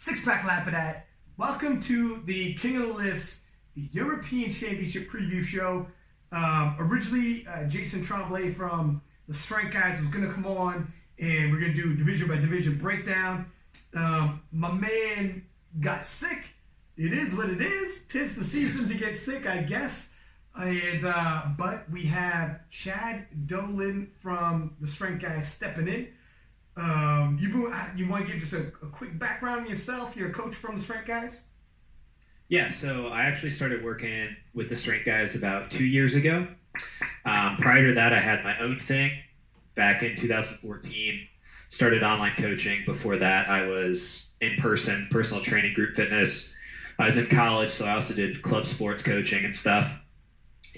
Six-pack Lapidat. Welcome to the King of the Lifts European Championship preview show. Originally, Jason Tremblay from the Strength Guys was going to come on, and we're going to do division by division breakdown. My man got sick. It is what it is. 'Tis the season to get sick, I guess. And but we have Chad Dolan from the Strength Guys stepping in. You want to give just a quick background on yourself? You're a coach from the Strength Guys? Yeah, so I actually started working with the Strength Guys about 2 years ago. Prior to that, I had my own thing back in 2014. Started online coaching. Before that, I was in-person personal training, group fitness. I was in college, so I also did club sports coaching and stuff.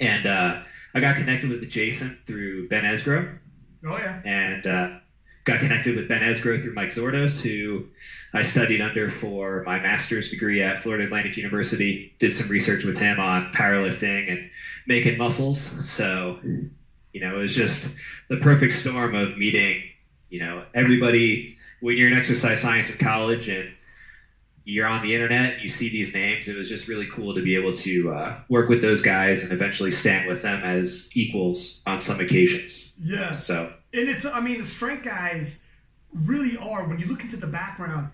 And I got connected with Jason through Ben Esgro. Oh, yeah. And got connected with Ben Esgro through Mike Zordos, who I studied under for my master's degree at Florida Atlantic University. Did some research with him on powerlifting and making muscles. So, it was just the perfect storm of meeting, everybody. When you're in exercise science in college and you're on the internet, you see these names. It was just really cool to be able to work with those guys and eventually stand with them as equals on some occasions. Yeah. So. And the Strength Guys really are, when you look into the background,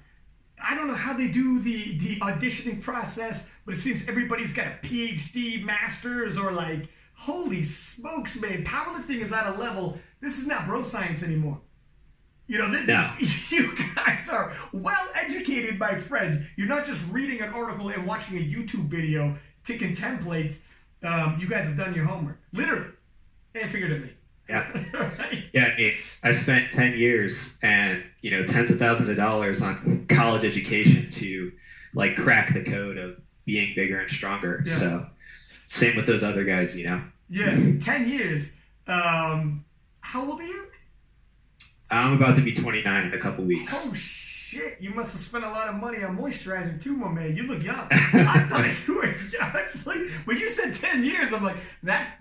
I don't know how they do the auditioning process, but it seems everybody's got a PhD, master's, or like, holy smokes, man, powerlifting is at a level, this is not bro science anymore. No. You guys are well educated, my friend. You're not just reading an article and watching a YouTube video, taking templates. You guys have done your homework, literally and figuratively. Yeah. Right? Yeah, I spent 10 years and, tens of thousands of dollars on college education to crack the code of being bigger and stronger. Yeah. So same with those other guys, Yeah, 10 years. How old are you? I'm about to be 29 in a couple weeks. Oh, shit. You must have spent a lot of money on moisturizer too, my man. You look young. I thought you were young. Just when you said 10 years, I'm like,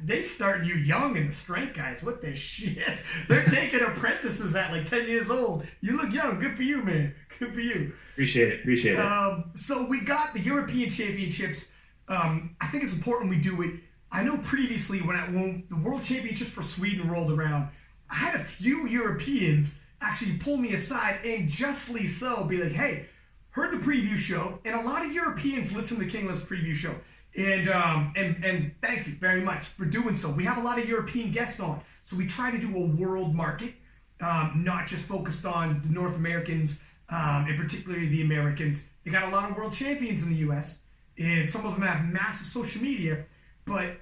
they start you young in the Strength Guys. What the shit? They're taking apprentices at 10 years old. You look young. Good for you, man. Good for you. Appreciate it. So we got the European Championships. I think it's important we do it. I know previously when the World Championships for Sweden rolled around, I had a few Europeans actually pull me aside, and justly so, be like, hey, heard the preview show, and a lot of Europeans listen to King Lift's preview show. And thank you very much for doing so. We have a lot of European guests on, so we try to do a world market, not just focused on the North Americans, and particularly the Americans. They got a lot of world champions in the U.S., and some of them have massive social media, but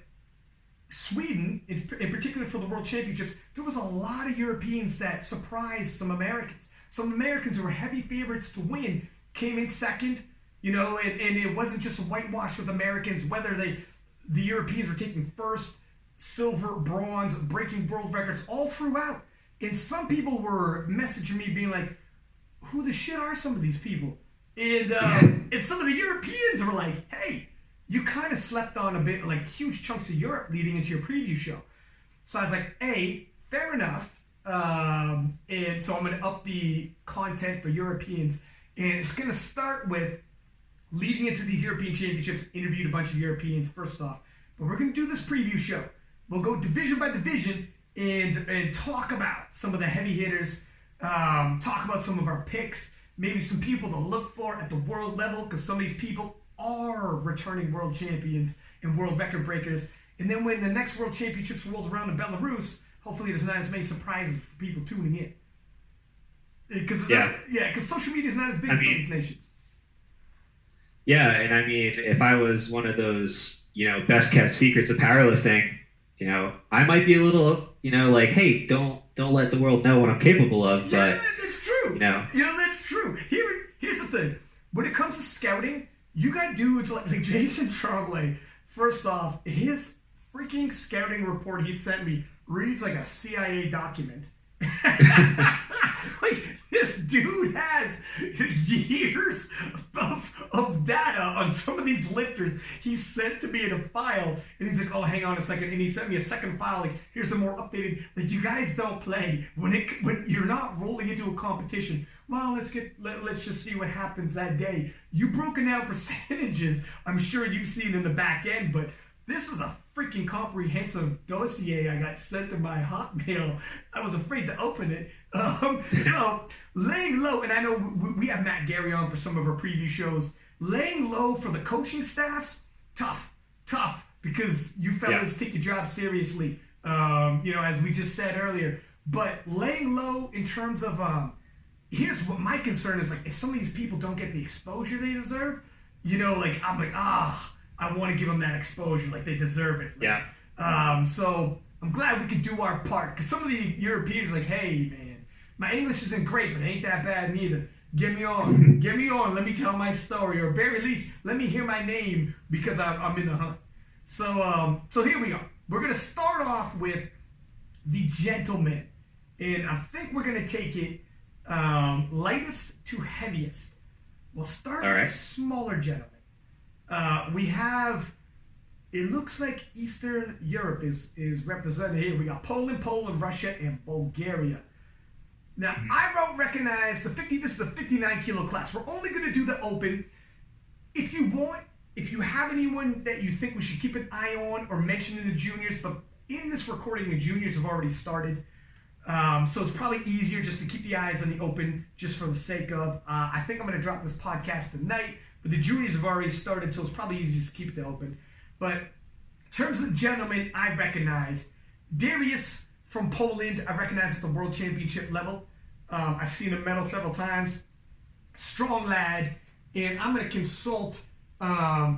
Sweden, in particular for the World Championships, there was a lot of Europeans that surprised some Americans. Some Americans who were heavy favorites to win came in second, and it wasn't just a whitewash with Americans, whether the Europeans were taking first, silver, bronze, breaking world records all throughout. And some people were messaging me being like, who the shit are some of these people? And some of the Europeans were like, hey, you kind of slept on a bit, huge chunks of Europe leading into your preview show. So I was like, fair enough. And so I'm going to up the content for Europeans. And it's going to start with leading into these European Championships, interviewed a bunch of Europeans first off. But we're going to do this preview show. We'll go division by division and talk about some of the heavy hitters, talk about some of our picks, maybe some people to look for at the world level, because some of these people are returning world champions and world record breakers. And then when the next World Championships rolls around in Belarus, hopefully there's not as many surprises for people tuning in. Because social media is not as big as some of these nations. Yeah, and if I was one of those, best kept secrets of powerlifting, I might be a little, hey, don't let the world know what I'm capable of. Yeah, but, that's true. That's true. Here's the thing. When it comes to scouting, you got dudes like Jason Tremblay. First off, his freaking scouting report he sent me reads like a CIA document. This dude has years of data on some of these lifters he sent to me in a file, and he's like, oh, hang on a second, and he sent me a second file, here's a more updated, you guys don't play. When you're not rolling into a competition well, let's just see what happens that day. You broken down percentages. I'm sure you've seen in the back end, but this is a freaking comprehensive dossier I got sent to my Hotmail. I was afraid to open it. So laying low, and I know we have Matt Gary on for some of our preview shows. Laying low for the coaching staffs, tough, because you fellas take your job seriously. As we just said earlier. But laying low in terms of, here's what my concern is, like, if some of these people don't get the exposure they deserve, I'm like, I want to give them that exposure, like they deserve it. Right? Yeah. So I'm glad we could do our part, because some of the Europeans are like, hey, man, my English isn't great, but it ain't that bad neither. Get me on. Let me tell my story, or at very least, let me hear my name, because I'm in the hunt. So here we go. We're going to start off with the gentleman. And I think we're going to take it lightest to heaviest. We'll start with the smaller gentleman. We have, it looks like Eastern Europe is represented here. We got Poland, Russia, and Bulgaria. Now, I don't recognize the 50. This is the 59 kilo class. We're only going to do the open. If you have anyone that you think we should keep an eye on or mention in the juniors, but in this recording, the juniors have already started. So it's probably easier just to keep the eyes on the open, just for the sake of, I think I'm going to drop this podcast tonight, but the juniors have already started, so it's probably easier just to keep it open. But in terms of the gentlemen, I recognize Darius from Poland. I recognize at the World Championship level. I've seen him medal several times. Strong lad. And I'm going to consult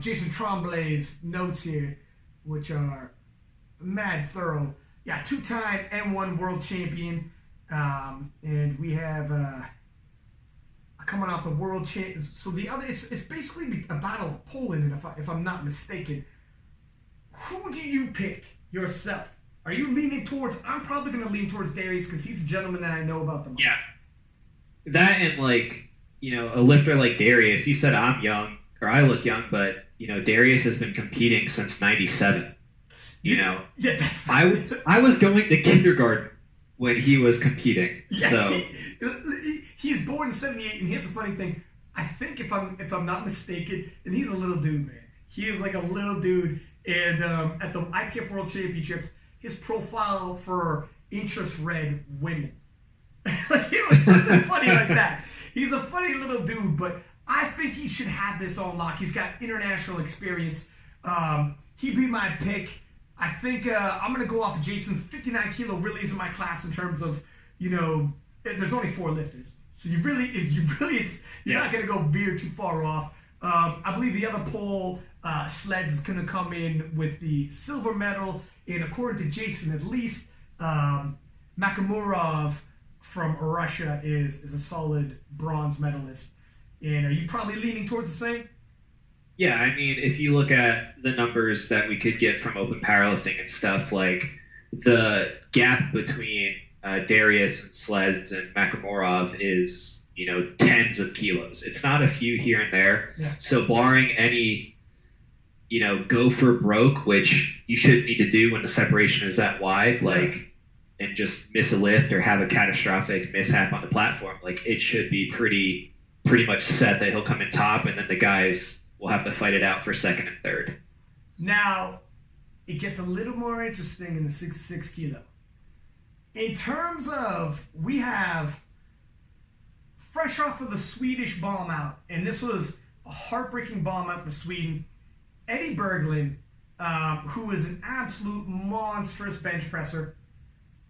Jason Tremblay's notes here, which are mad thorough. Yeah, two-time M1 world champion. And we have coming off the world champ. So the other, it's basically a battle of Poland, and if I'm not mistaken. Who do you pick yourself? Are you leaning towards? I'm probably going to lean towards Darius, because he's the gentleman that I know about the most. Yeah. That and, a lifter like Darius, you said I'm young, or I look young, but, Darius has been competing since 97. Yeah, that's I was going to kindergarten when he was competing. Yeah, so he's born in 78, and here's the funny thing. I think if I'm not mistaken, and he's a little dude, man. He is like a little dude, and at the IPF World Championships, his profile for interest read women. It was something funny like that. He's a funny little dude, but I think he should have this on lock. He's got international experience. He'd be my pick. I think I'm going to go off of Jason's 59 kilo really is in my class in terms of, there's only 4 lifters. So you're not going to go veer too far off. I believe the other pole, sleds, is going to come in with the silver medal. And according to Jason, at least, Makamurov from Russia is a solid bronze medalist. And are you probably leaning towards the same? Yeah, I mean, if you look at the numbers that we could get from open powerlifting and stuff, like the gap between Darius and sleds and Makamurov is, tens of kilos. It's not a few here and there. Yeah. So barring any, go for broke, which you shouldn't need to do when the separation is that wide, and just miss a lift or have a catastrophic mishap on the platform, it should be pretty much set that he'll come in top, and then the guys will have to fight it out for second and third. Now, it gets a little more interesting in the 66 kilo. In terms of, we have, fresh off of the Swedish bomb out, and this was a heartbreaking bomb out for Sweden, Eddie Berglund, who is an absolute monstrous bench presser,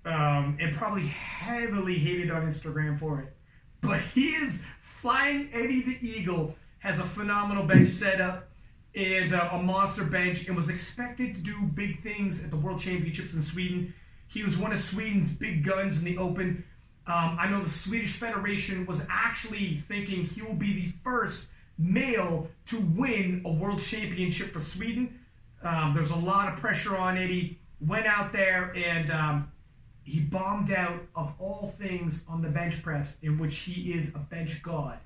and probably heavily hated on Instagram for it. But he is Flying Eddie the Eagle, has a phenomenal bench setup and a monster bench, and was expected to do big things at the World Championships in Sweden. He was one of Sweden's big guns in the open. I know the Swedish Federation was actually thinking he will be the first male to win a World Championship for Sweden. There's a lot of pressure on Eddie. Went out there and he bombed out of all things on the bench press, in which he is a bench god.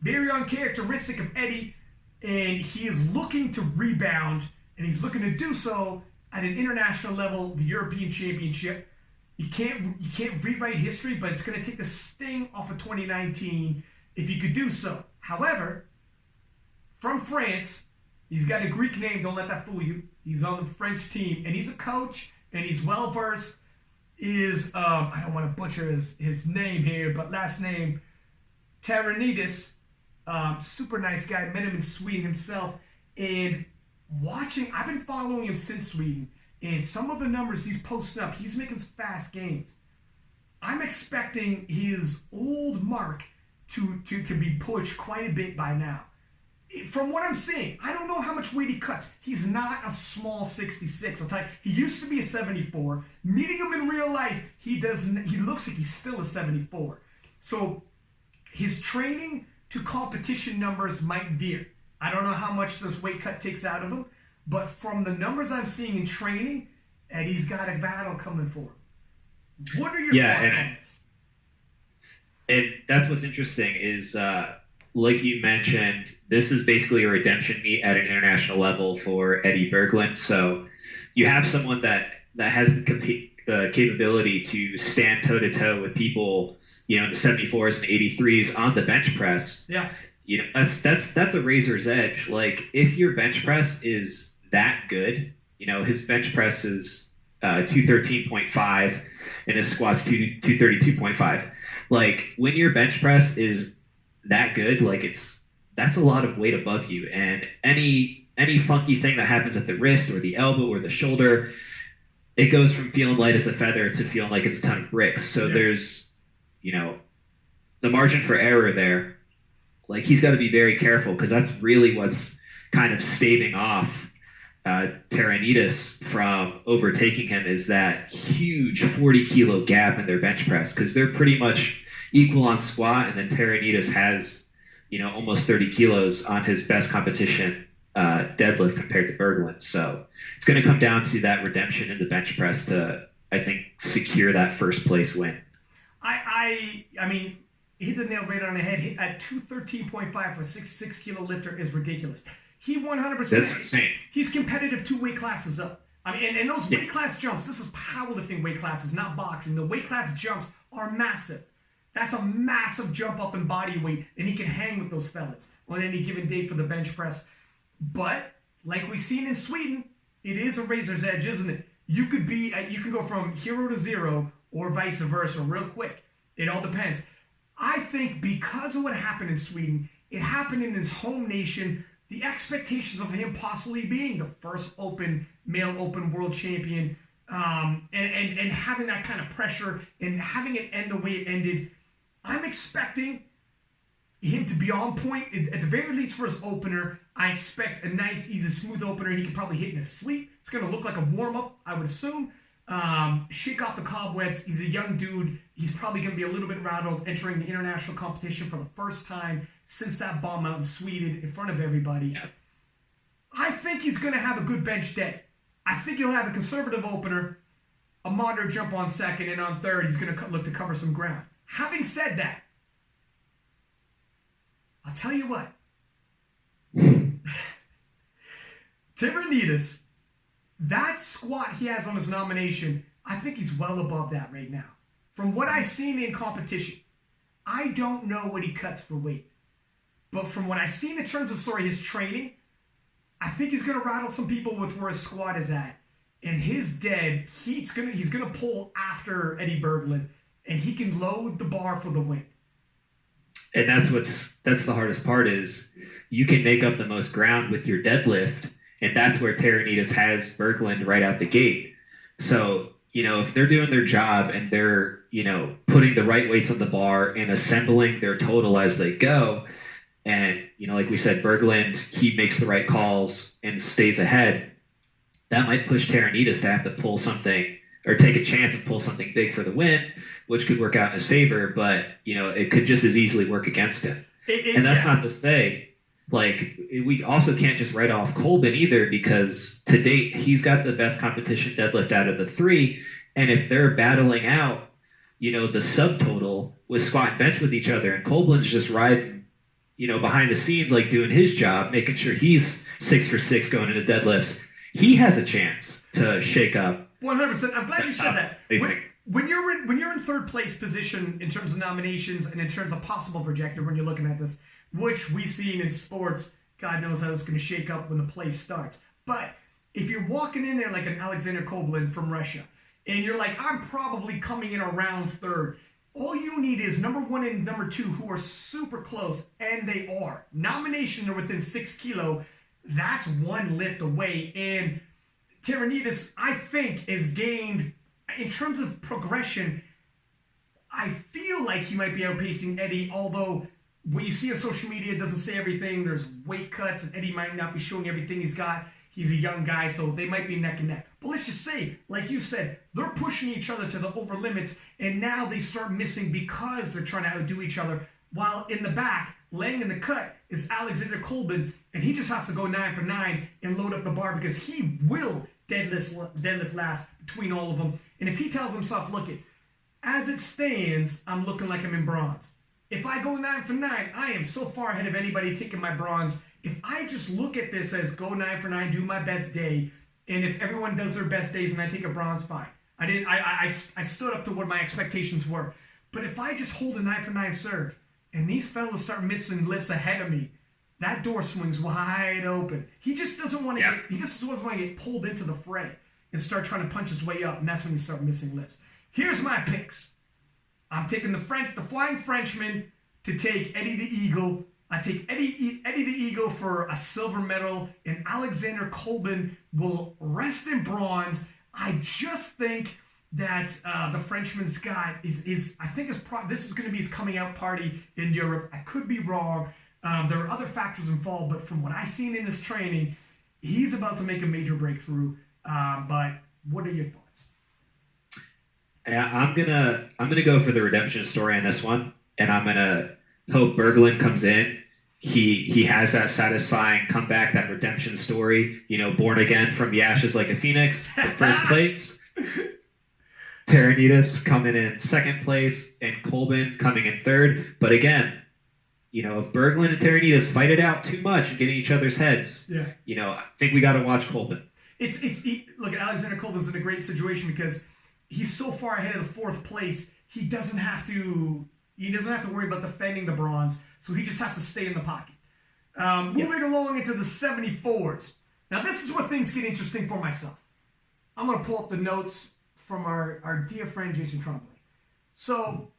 Very uncharacteristic of Eddie, and he is looking to rebound, and he's looking to do so at an international level, the European Championship. You can't rewrite history, but it's going to take the sting off of 2019 if you could do so. However, from France, he's got a Greek name. Don't let that fool you. He's on the French team, and he's a coach, and he's well versed. I don't want to butcher his name here, but last name Tyrannidis. Super nice guy. Met him in Sweden himself, and I've been following him since Sweden. And some of the numbers he's posting up, he's making fast gains. I'm expecting his old mark to be pushed quite a bit by now. From what I'm seeing, I don't know how much weight he cuts. He's not a small 66. I'll tell you, he used to be a 74. Meeting him in real life, he looks like he's still a 74. So his training to competition numbers might veer. I don't know how much this weight cut takes out of him. But from the numbers I'm seeing in training, Eddie's got a battle coming for him. What are your thoughts on this? And that's what's interesting is, like you mentioned, this is basically a redemption meet at an international level for Eddie Berglund. So you have someone that has the capability to stand toe-to-toe with people, in the 74s and 83s on the bench press. Yeah. That's a razor's edge. Like, if your bench press is that good, his bench press is 213.5 and his squat's 232.5. Like, when your bench press is that good, like, that's a lot of weight above you, and any funky thing that happens at the wrist or the elbow or the shoulder, it goes from feeling light as a feather to feeling like it's a ton of bricks. So there's the margin for error there. Like, he's got to be very careful, because that's really what's kind of staving off Tyrannidis from overtaking him, is that huge 40-kilo gap in their bench press, because they're pretty much equal on squat, and then Tyrannidis has, almost 30 kilos on his best competition deadlift compared to Berglund. So it's going to come down to that redemption in the bench press to, I think, secure that first place win. I mean, hit the nail right on the head. At 213.5 for a 6 kilo lifter is ridiculous. He 100%. That's insane. He's competitive 2 weight classes up. I mean, and those weight class jumps, this is powerlifting weight classes, not boxing. The weight class jumps are massive. That's a massive jump up in body weight, and he can hang with those fellas on any given day for the bench press. But like we've seen in Sweden, it is a razor's edge, isn't it? You could go from hero to zero or vice versa real quick. It all depends. I think because of what happened in Sweden, it happened in his home nation. The expectations of him possibly being the first male open world champion, and having that kind of pressure and having it end the way it ended, I'm expecting him to be on point. At the very least for his opener, I expect a nice, easy, smooth opener. He can probably hit in his sleep. It's going to look like a warm-up, I would assume. Shake off the cobwebs. He's a young dude. He's probably going to be a little bit rattled entering the international competition for the first time since that bomb out in Sweden in front of everybody. Yeah. I think he's going to have a good bench day. I think he'll have a conservative opener, a moderate jump on second, and on third, he's going to look to cover some ground. Having said that, I'll tell you what. Tyrannidis, that squat he has on his nomination, I think he's well above that right now. From what I've seen in competition, I don't know what he cuts for weight. But from what I've seen in terms of his training, I think he's going to rattle some people with where his squat is at. And his dead, he's going to pull after Eddie Berglund, and he can load the bar for the win. And that's the hardest part, is you can make up the most ground with your deadlift, and that's where Tyrannidis has Berglund right out the gate. So, if they're doing their job and they're, putting the right weights on the bar and assembling their total as they go, and, like we said, Berglund, he makes the right calls and stays ahead, that might push Tyrannidis to have to pull something or take a chance and pull something big for the win, which could work out in his favor, but, it could just as easily work against him. And that's not to say, like, we also can't just write off Colbin either, because to date, he's got the best competition deadlift out of the 3. And if they're battling out, the subtotal with squat and bench with each other, and Colbin's just riding, behind the scenes, like doing his job, making sure he's 6 for 6 going into deadlifts, he has a chance to shake up. 100%. I'm glad you said that. when you're in third place position in terms of nominations and in terms of possible projector, when you're looking at this, which we see in sports, God knows how it's going to shake up when the play starts. But if you're walking in there like an Alexander Koblin from Russia, and you're like, I'm probably coming in around third, all you need is number 1 and number 2 who are super close, and they are. Nomination are within 6 kilo. That's one lift away. And Tyrannidis, I think, has gained, in terms of progression, I feel like he might be outpacing Eddie, although what you see on social media doesn't say everything. There's weight cuts, and Eddie might not be showing everything he's got. He's a young guy, so they might be neck and neck. But let's just say, like you said, they're pushing each other to the over limits, and now they start missing because they're trying to outdo each other. While in the back, laying in the cut, is Alexander Kolbin, and he just has to go 9 for 9 and load up the bar because he will deadlift last between all of them. And if he tells himself, look, as it stands, I'm looking like I'm in bronze. If I go 9 for 9, I am so far ahead of anybody taking my bronze. If I just look at this as go 9 for 9, do my best day, and if everyone does their best days and I take a bronze, fine. I stood up to what my expectations were. But if I just hold a 9 for 9 serve, and these fellas start missing lifts ahead of me, that door swings wide open. He just doesn't want to get pulled into the fray and start trying to punch his way up, and that's when you start missing lifts. Here's my picks. I'm taking the Flying Frenchman to take Eddie the Eagle. I take Eddie the Eagle for a silver medal, and Alexander Kolbin will rest in bronze. I just think that the Frenchman's got this is going to be his coming out party in Europe. I could be wrong. There are other factors involved, but from what I've seen in his training, he's about to make a major breakthrough. But what are your thoughts? Yeah, I'm gonna go for the redemption story on this one, and I'm gonna hope Berglund comes in. He has that satisfying comeback, that redemption story. Born again from the ashes like a phoenix in first place. Tyrannidis coming in second place, and Kolbin coming in third. But again, if Berglund and Tyrannidis fight it out too much and get in each other's heads, I think we got to watch Kolbin. Look at Alexander Kolbin's in a great situation because he's so far ahead of the fourth place. He doesn't have to worry about defending the bronze, so he just has to stay in the pocket. Moving along into the 74s. Now this is where things get interesting for myself. I'm going to pull up the notes from our dear friend Jason Tremblay. So,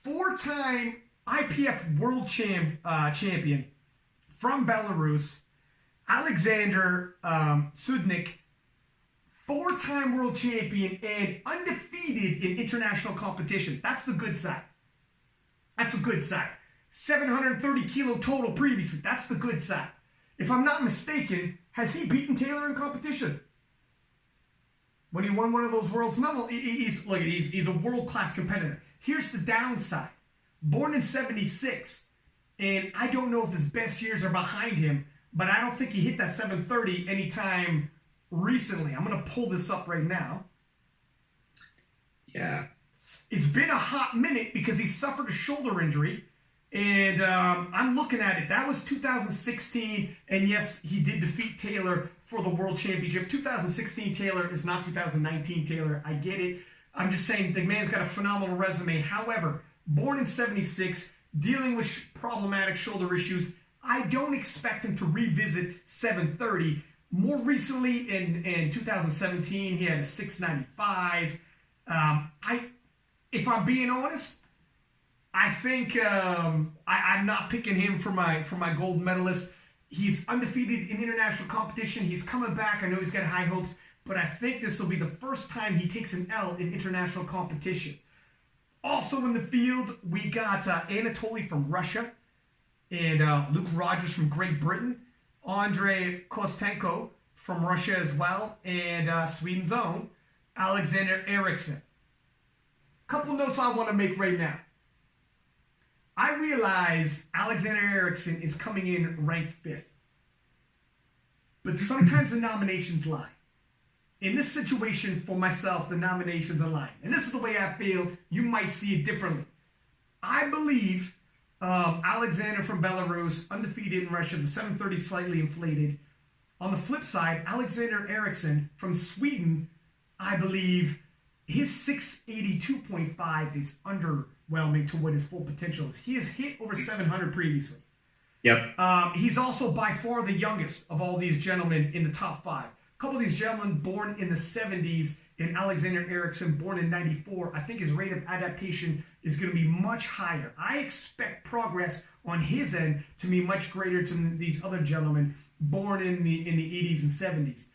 4-time IPF world champion from Belarus, Alexander Sudnik, 4-time world champion and undefeated in international competition. That's the good side. 730 kilo total previously. That's the good side. If I'm not mistaken, has he beaten Taylor in competition? When he won one of those worlds, he's a world-class competitor. Here's the downside. Born in 76, and I don't know if his best years are behind him, but I don't think he hit that 730 anytime recently. I'm going to pull this up right now. Yeah. It's been a hot minute because he suffered a shoulder injury, and I'm looking at it. That was 2016, and yes, he did defeat Taylor for the World Championship. 2016 Taylor is not 2019 Taylor. I get it. I'm just saying the man's got a phenomenal resume. However, born in 76, dealing with problematic shoulder issues, I don't expect him to revisit 730. More recently, in 2017, he had a 695. If I'm being honest, I think I'm not picking him for my gold medalist. He's undefeated in international competition. He's coming back. I know he's got high hopes, but I think this will be the first time he takes an L in international competition. Also in the field, we got Anatoly from Russia and Luke Rogers from Great Britain, Andrei Kostenko from Russia as well, and Sweden's own Alexander Eriksson. Couple notes I want to make right now. I realize Alexander Eriksson is coming in ranked 5th. But sometimes the nominations lie. In this situation, for myself, the nominations are lying. And this is the way I feel. You might see it differently. I believe Alexander from Belarus, undefeated in Russia, the 730 slightly inflated. On the flip side, Alexander Eriksson from Sweden, I believe, his 682.5 is underwhelming to what his full potential is. He has hit over 700 previously. Yep. He's also by far the youngest of all these gentlemen in the top 5. A couple of these gentlemen born in the 70s, and Alexander Erickson born in 94, I think his rate of adaptation is going to be much higher. I expect progress on his end to be much greater than these other gentlemen born in the 80s and 70s.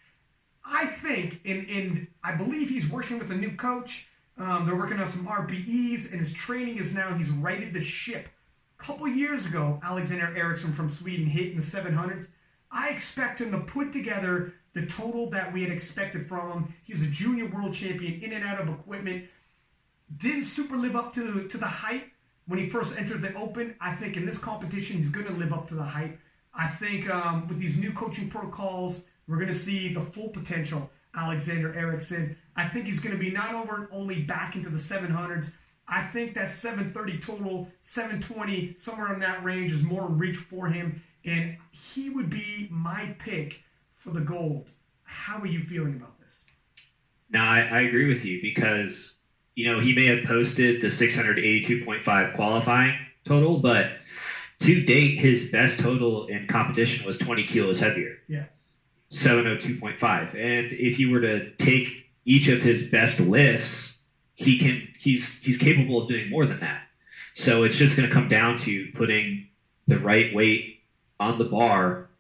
I think, and I believe he's working with a new coach. They're working on some RPEs, and his training is now, he's righted the ship. A couple years ago, Alexander Eriksson from Sweden hit in the 700s. I expect him to put together the total that we had expected from him. He was a junior world champion, in and out of equipment. Didn't super live up to the hype when he first entered the Open. I think in this competition, he's going to live up to the hype. I think with these new coaching protocols, we're going to see the full potential Alexander Eriksson. I think he's going to be not only back into the 700s. I think that 730 total, 720, somewhere in that range is more in reach for him. And he would be my pick for the gold. How are you feeling about this? No, I agree with you because, he may have posted the 682.5 qualifying total, but to date, his best total in competition was 20 kilos heavier. Yeah. 702.5. And if you were to take each of his best lifts, he's capable of doing more than that. So it's just going to come down to putting the right weight on the bar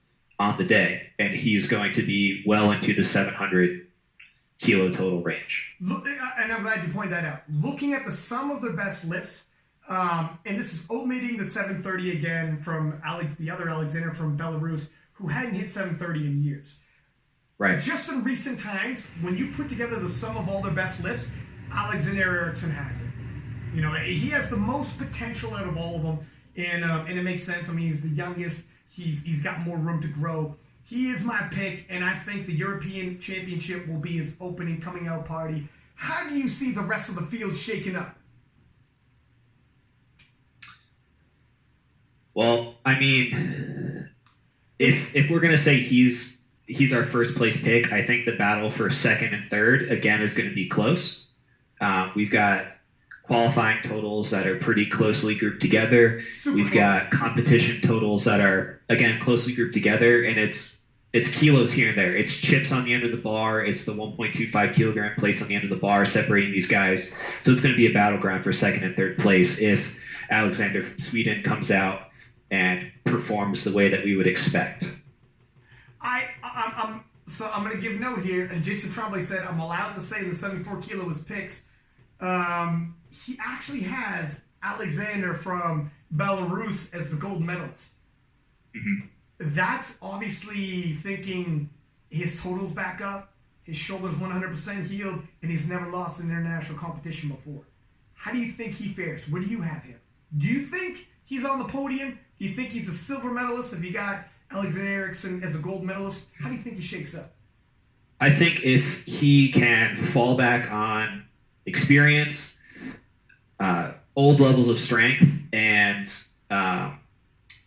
on the day, and he's going to be well into the 700 kilo total range. And I'm glad you pointed that out. Looking at the sum of their best lifts, and this is omitting the 730 again from the other Alexander from Belarus, who hadn't hit 730 in years. Right. Just in recent times, when you put together the sum of all their best lifts, Alexander Eriksson has it. He has the most potential out of all of them, and it makes sense. I mean, he's the youngest. He's got more room to grow. He is my pick, and I think the European Championship will be his opening coming out party. How do you see the rest of the field shaking up? Well, I mean, if we're gonna say he's our first place pick, I think the battle for second and third again is going to be close. We've got qualifying totals that are pretty closely grouped together. We've got competition totals that are again closely grouped together, and it's kilos here and there. It's chips on the end of the bar. It's the 1.25 kilogram plates on the end of the bar separating these guys. So it's going to be a battleground for second and third place if Alexander from Sweden comes out and performs the way that we would expect. I'm going to give note here, and Jason Tremblay said I'm allowed to say the 74 kilo was picks. He actually has Alexander from Belarus as the gold medalist. Mm-hmm. That's obviously thinking his totals back up, his shoulders 100% healed, and he's never lost an international competition before. How do you think he fares? Where do you have him? Do you think he's on the podium? Do you think he's a silver medalist if you got Alexander Eriksson as a gold medalist? How do you think he shakes up? I think if he can fall back on experience, old levels of strength, and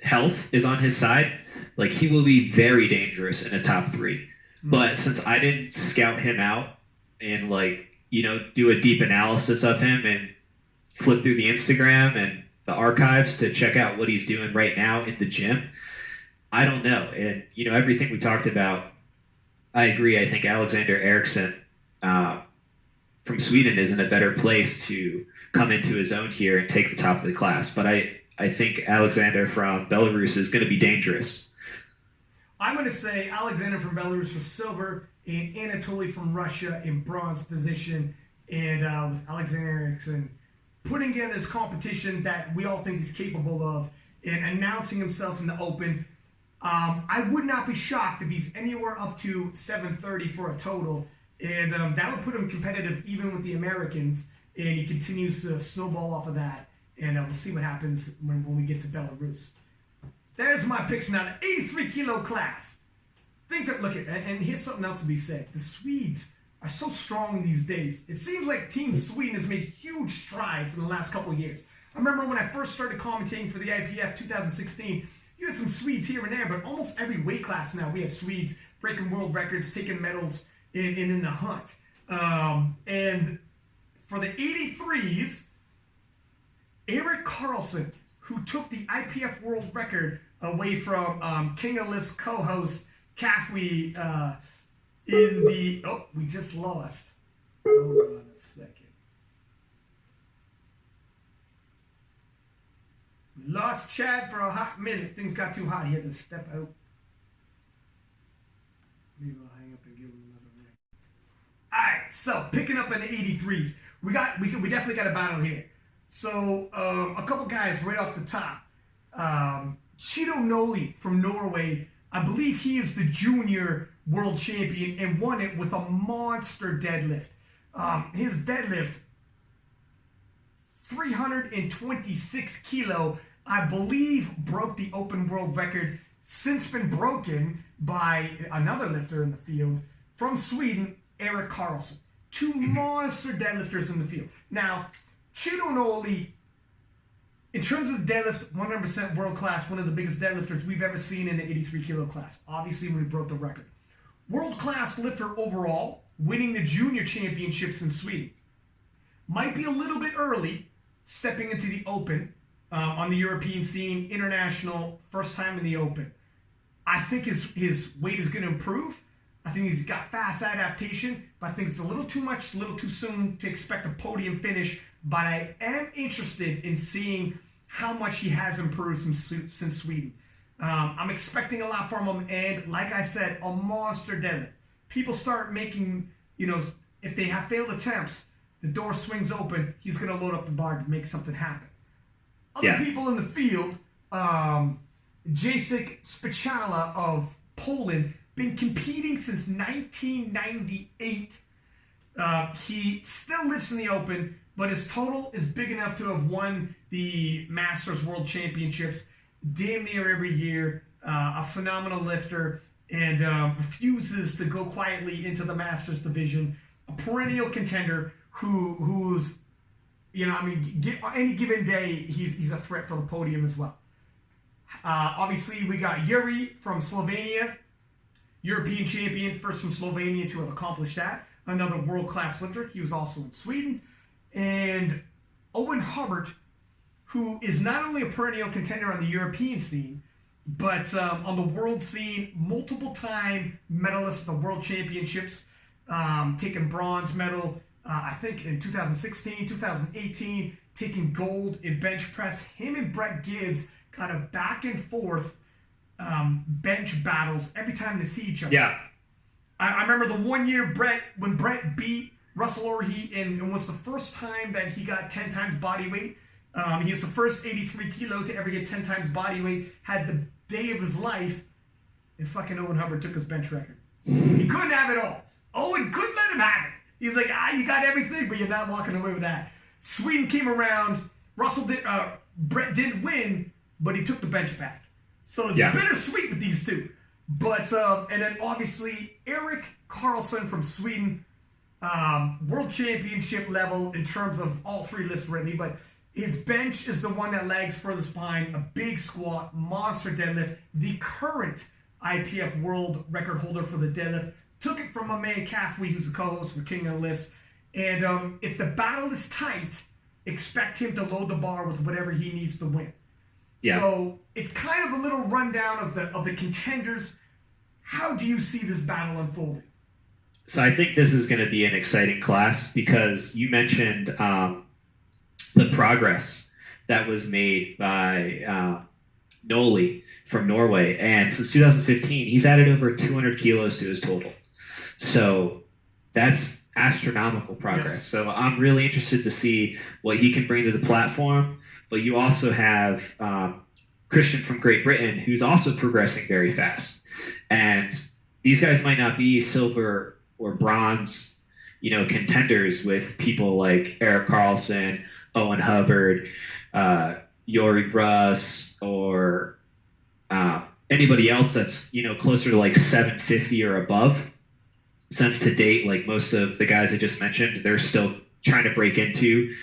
health is on his side, like he will be very dangerous in a top 3. Mm-hmm. But since I didn't scout him out and do a deep analysis of him and flip through the Instagram and the archives to check out what he's doing right now in the gym, I don't know. And, everything we talked about, I agree. I think Alexander Eriksson from Sweden is in a better place to come into his own here and take the top of the class. But I think Alexander from Belarus is going to be dangerous. I'm going to say Alexander from Belarus for silver and Anatoly from Russia in bronze position. And with Alexander Eriksson putting together this competition that we all think he's capable of and announcing himself in the Open. I would not be shocked if he's anywhere up to 730 for a total. And that would put him competitive even with the Americans. And he continues to snowball off of that. And we'll see what happens when we get to Belarus. There's my picks now. The 83 kilo class. Things are looking, and here's something else to be said. The Swedes are so strong these days. It seems like Team Sweden has made huge strides in the last couple of years. I remember when I first started commentating for the IPF 2016, you had some Swedes here and there, but almost every weight class now we have Swedes breaking world records, taking medals in the hunt. And for the 83s, Eric Carlson, who took the IPF world record away from King of Lift's co-host Kafwi in the... Oh, we just lost. Hold on a second. We lost Chad for a hot minute. Things got too hot. He had to step out. Maybe I'll hang up and give him another ring. All right, so picking up in the 83s, we definitely got a battle here. So a couple guys right off the top. Cheeto Noli from Norway, I believe he is the junior world champion and won it with a monster deadlift. His deadlift, 326 kilo, I believe broke the open world record, since been broken by another lifter in the field from Sweden, Eric Carlson. Two monster deadlifters in the field. Now, Cheeto Noli, in terms of deadlift, 100% world class, one of the biggest deadlifters we've ever seen in the 83 kilo class. Obviously, when he broke the record. World class lifter overall, winning the junior championships in Sweden. Might be a little bit early, stepping into the open on the European scene, international, first time in the open. I think his weight is going to improve. I think he's got fast adaptation, but I think it's a little too much, a little too soon to expect a podium finish. But I am interested in seeing how much he has improved since Sweden. I'm expecting a lot from him, and like I said, a monster deadlift. People start making, if they have failed attempts, the door swings open, he's going to load up the bar to make something happen. Other people in the field, Jacek Spichala of Poland, been competing since 1998. He still lifts in the open, but his total is big enough to have won the Masters World Championships damn near every year. A phenomenal lifter, and refuses to go quietly into the Masters division. A perennial contender who's, any given day, he's a threat for the podium as well. Obviously, we got Yuri from Slovenia, European champion, first from Slovenia to have accomplished that. Another world-class lifter. He was also in Sweden. And Owen Hubbard, who is not only a perennial contender on the European scene, but on the world scene, multiple-time medalist at the World Championships, taking bronze medal, I think in 2016, 2018, taking gold in bench press. Him and Brett Gibbs kind of back and forth bench battles every time they see each other. Yeah. I remember the one year when Brett beat Russell Orhe, and it was the first time that he got 10 times body weight. He was the first 83 kilo to ever get 10 times body weight, had the day of his life, and fucking Owen Hubbard took his bench record. He couldn't have it all. Owen couldn't let him have it. He's like, you got everything, but you're not walking away with that. Sweden came around. Brett didn't win, but he took the bench back. So it's bittersweet with these two. But, and then obviously, Eric Carlson from Sweden, world championship level in terms of all three lifts really, but his bench is the one that lags furthest behind. A big squat, monster deadlift, the current IPF world record holder for the deadlift. Took it from my man Kafwi, who's the co-host for King of Lifts. And if the battle is tight, expect him to load the bar with whatever he needs to win. Yeah. So it's kind of a little rundown of the contenders. How do you see this battle unfolding? So I think this is going to be an exciting class because you mentioned the progress that was made by Noli from Norway. And since 2015, he's added over 200 kilos to his total. So that's astronomical progress. So I'm really interested to see what he can bring to the platform. But you also have Christian from Great Britain, who's also progressing very fast. And these guys might not be silver or bronze, contenders with people like Eric Carlson, Owen Hubbard, Yuri Russ, or anybody else that's, closer to like 750 or above. Since to date, like most of the guys I just mentioned, they're still trying to break into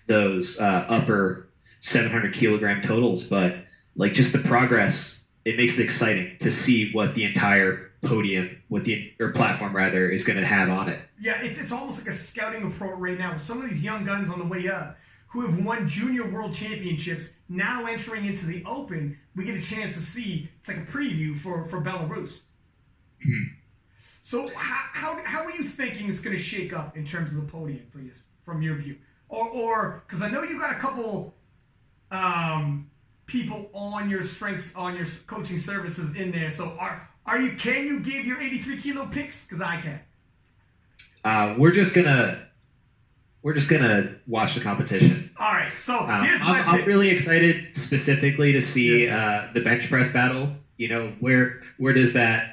those upper 700 kilogram totals. But like just the progress it makes it exciting to see what the entire podium, or platform rather, is going to have on it. Yeah, it's almost like a scouting approach right now. Some of these young guns on the way up who have won junior world championships now entering into the Open, we get a chance to see. It's like a preview for Belarus. Mm-hmm. So how are you thinking it's going to shake up in terms of the podium for you, from your view? Or because I know you got a couple people on your coaching services in there. So can you give your 83 kilo picks? Because I can. We're just gonna watch the competition. All right. So here's my pick. I'm really excited specifically to see the bench press battle. You know, where does that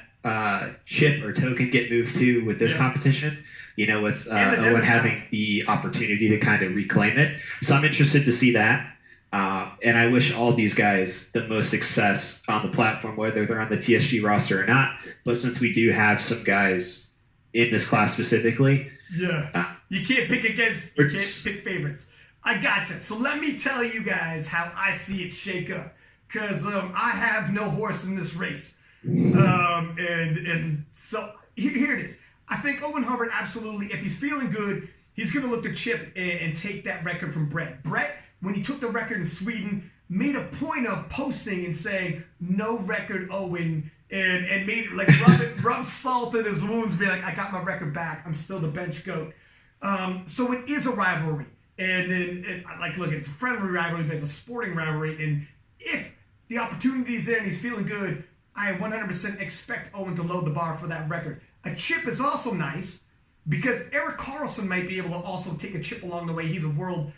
chip or token get moved to with this competition? You know, with Owen having the opportunity to kind of reclaim it. So I'm interested to see that. And I wish all these guys the most success on the platform, whether they're on the TSG roster or not. But since we do have some guys in this class specifically, you can't pick favorites. I gotcha. So let me tell you guys how I see it shake up, because I have no horse in this race, and so here it is. I think Owen Hubbard absolutely, if he's feeling good, he's going to look to chip and take that record from Brett. Brett, when he took the record in Sweden, made a point of posting and saying, "No record, Owen," and made like rub salt in his wounds, being like, "I got my record back. I'm still the bench goat." So it is a rivalry, and look, it's a friendly rivalry, but it's a sporting rivalry. And if the opportunity is there and he's feeling good, I 100% expect Owen to load the bar for that record. A chip is also nice because Erik Karlsson might be able to also take a chip along the way. He's a world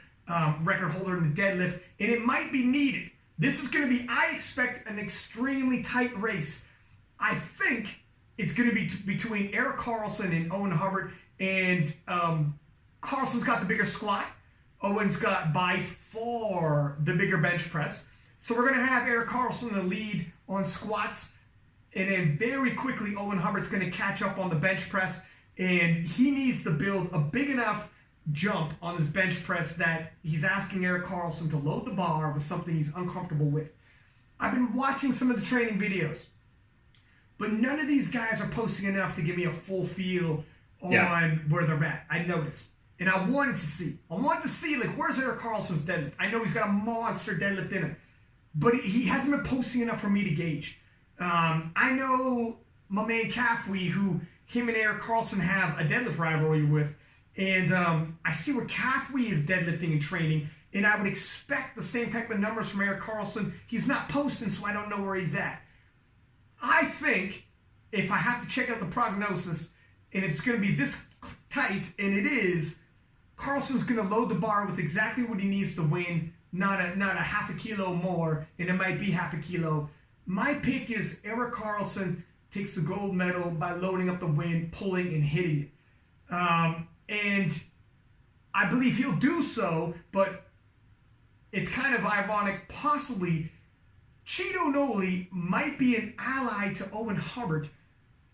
record holder in the deadlift, and it might be needed. This is going to be, I expect, an extremely tight race. I think it's going to be between Erik Karlsson and Owen Hubbard, and Karlsson's got the bigger squat. Owen's got by far the bigger bench press. So we're going to have Erik Karlsson in the lead on squats, and then very quickly Owen Hubbard's going to catch up on the bench press, and he needs to build a big enough jump on his bench press that he's asking Erik Karlsson to load the bar with something he's uncomfortable with. I've been watching some of the training videos, but none of these guys are posting enough to give me a full feel on where they're at. I noticed. And I wanted to see, like, where's Erik Karlsson's deadlift? I know he's got a monster deadlift in him, but he hasn't been posting enough for me to gauge. I know my man Kafwe, who him and Erik Karlsson have a deadlift rivalry with, and I see where Kafwe is deadlifting and training, and I would expect the same type of numbers from Erik Karlsson. He's not posting, so I don't know where he's at. I think if I have to check out the prognosis, and it's going to be this tight, and it is, Karlsson's going to load the bar with exactly what he needs to win, not a half a kilo more, and it might be half a kilo. My pick is Erik Karlsson takes the gold medal by loading up the win, pulling and hitting it. And I believe he'll do so, but it's kind of ironic. Possibly, Cheeto Noli might be an ally to Owen Hubbard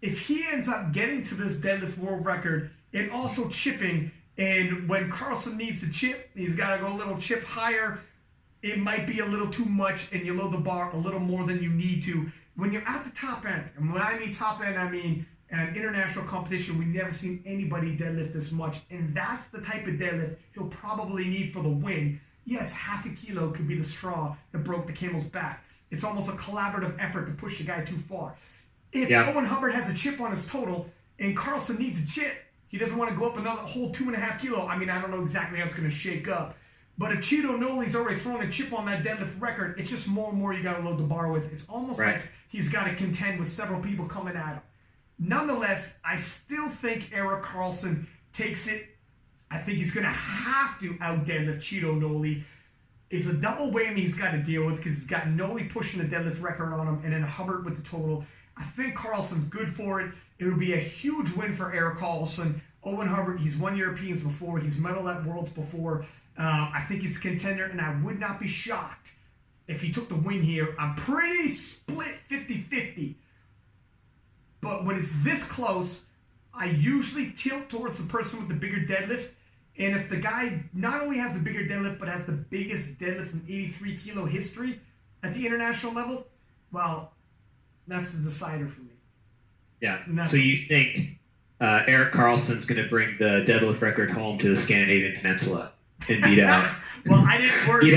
if he ends up getting to this deadlift world record and also chipping. And when Karlsson needs to chip, he's got to go a little chip higher. It might be a little too much, and you load the bar a little more than you need to. When you're at the top end, and when I mean top end, I mean an international competition, we've never seen anybody deadlift this much, and that's the type of deadlift he'll probably need for the win. Yes, half a kilo could be the straw that broke the camel's back. It's almost a collaborative effort to push the guy too far. If Owen Hubbard has a chip on his total, and Karlsson needs a chip, he doesn't want to go up another whole 2.5 kilo. I mean, I don't know exactly how it's going to shake up. But if Cheeto Noli's already thrown a chip on that deadlift record, it's just more and more you got to load the bar with. It's almost like he's got to contend with several people coming at him. Nonetheless, I still think Erik Karlsson takes it. I think he's going to have to out-deadlift Cheeto Noli. It's a double whammy he's got to deal with because he's got Noli pushing the deadlift record on him and then Hubbard with the total. I think Karlsson's good for it. It would be a huge win for Erik Karlsson. Owen Hubbard, he's won Europeans before. He's medaled at Worlds before. I think he's a contender, and I would not be shocked if he took the win here. I'm pretty split 50-50. But when it's this close, I usually tilt towards the person with the bigger deadlift. And if the guy not only has the bigger deadlift, but has the biggest deadlift in 83 kilo history at the international level, well, That's the decider for me. Yeah. Nothing. So you think Eric Carlson's going to bring the deadlift record home to the Scandinavian Peninsula and beat out? Well, I didn't word it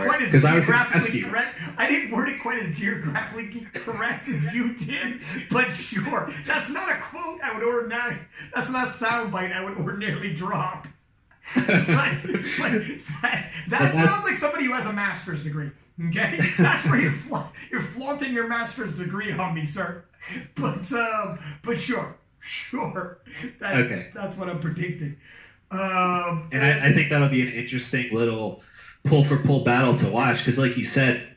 quite as geographically correct. I didn't word it quite as geographically correct as you did, but sure, that's not a quote I would ordinarily. That's not a soundbite I would ordinarily drop. but that sounds like somebody who has a master's degree. Okay, that's where you're flaunting your master's degree on me, sir. But sure, that's what I'm predicting. And I think that'll be an interesting little pull for pull battle to watch, because like you said,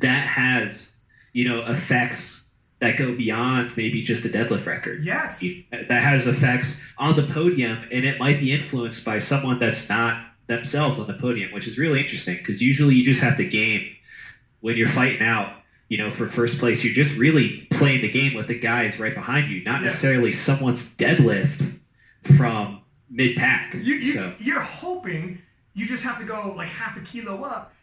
that has, effects that go beyond maybe just a deadlift record. Yes. That has effects on the podium, and it might be influenced by someone that's not themselves on the podium, which is really interesting, because usually you just have to game when you're fighting out, for first place. You're just really playing the game with the guys right behind you, not necessarily someone's deadlift from mid-pack. You're hoping you just have to go like half a kilo up.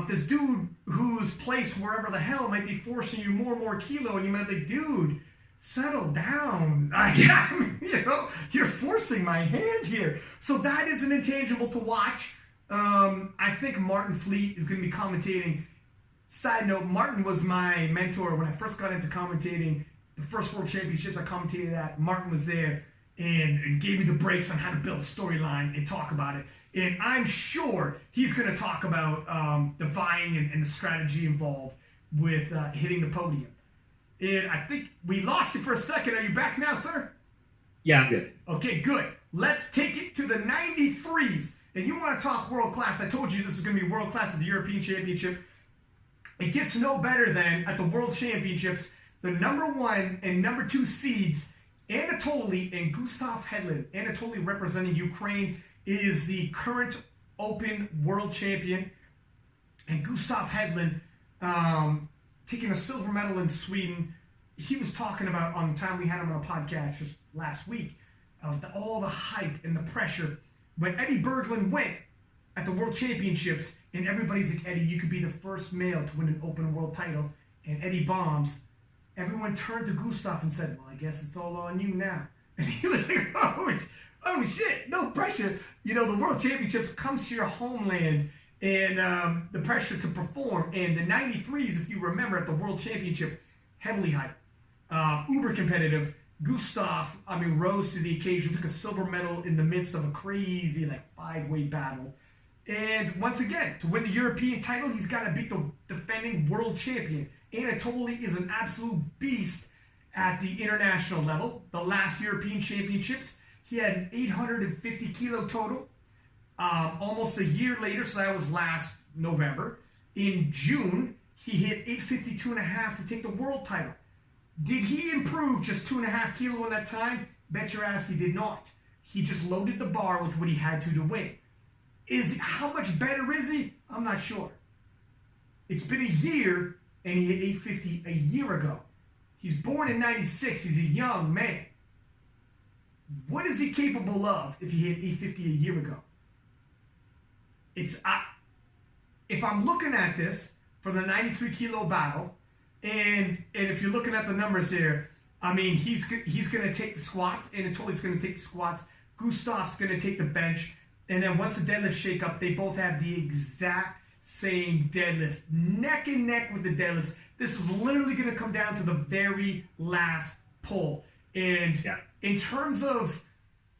This dude who's placed wherever the hell might be forcing you more and more kilo, and you might be like, dude, settle down. You're forcing my hand here. So that is an intangible to watch. I think Martin Fleet is going to be commentating. Side note, Martin was my mentor when I first got into commentating. The first World Championships I commentated at, Martin was there and gave me the breaks on how to build a storyline and talk about it. And I'm sure he's going to talk about the vying and the strategy involved with hitting the podium. And I think we lost you for a second. Are you back now, sir? Yeah, I'm good. Okay, good. Let's take it to the 93s. And you want to talk world class. I told you this is going to be world class at the European Championship. It gets no better than at the World Championships, the number 1 and number 2 seeds, Anatoly and Gustav Hedlund. Anatoly, representing Ukraine, is the current Open World Champion. And Gustav Hedlund, taking a silver medal in Sweden. He was talking about, on the time we had him on a podcast just last week, all the hype and the pressure. When Eddie Berglund went at the World Championships, and everybody's like, Eddie, you could be the first male to win an open world title, and Eddie bombs, everyone turned to Gustav and said, well, I guess it's all on you now. And he was like, oh shit, no pressure. The World Championships comes to your homeland, and the pressure to perform. And the 93s, if you remember, at the World Championship, heavily hyped, uber competitive. Gustav, rose to the occasion, took a silver medal in the midst of a crazy 5-way battle. And once again, to win the European title, he's got to beat the defending world champion. Anatoly is an absolute beast at the international level. The last European Championships, he had an 850 kilo total. Almost a year later, so that was last November, in June, he hit 852.5 to take the world title. Did he improve just 2.5 kilo in that time? Bet your ass he did not. He just loaded the bar with what he had to win. How much better is he? I'm not sure. It's been a year, and he hit 850 a year ago. He's born in 96. He's a young man. What is he capable of if he hit 850 a year ago? If I'm looking at this for the 93 kilo battle, and if you're looking at the numbers here, he's going to take the squats, and Anatoly's going to take the squats. Gustav's going to take the bench. And then once the deadlift shake up, they both have the exact same deadlift. Neck and neck with the deadlifts. This is literally going to come down to the very last pull. And in terms of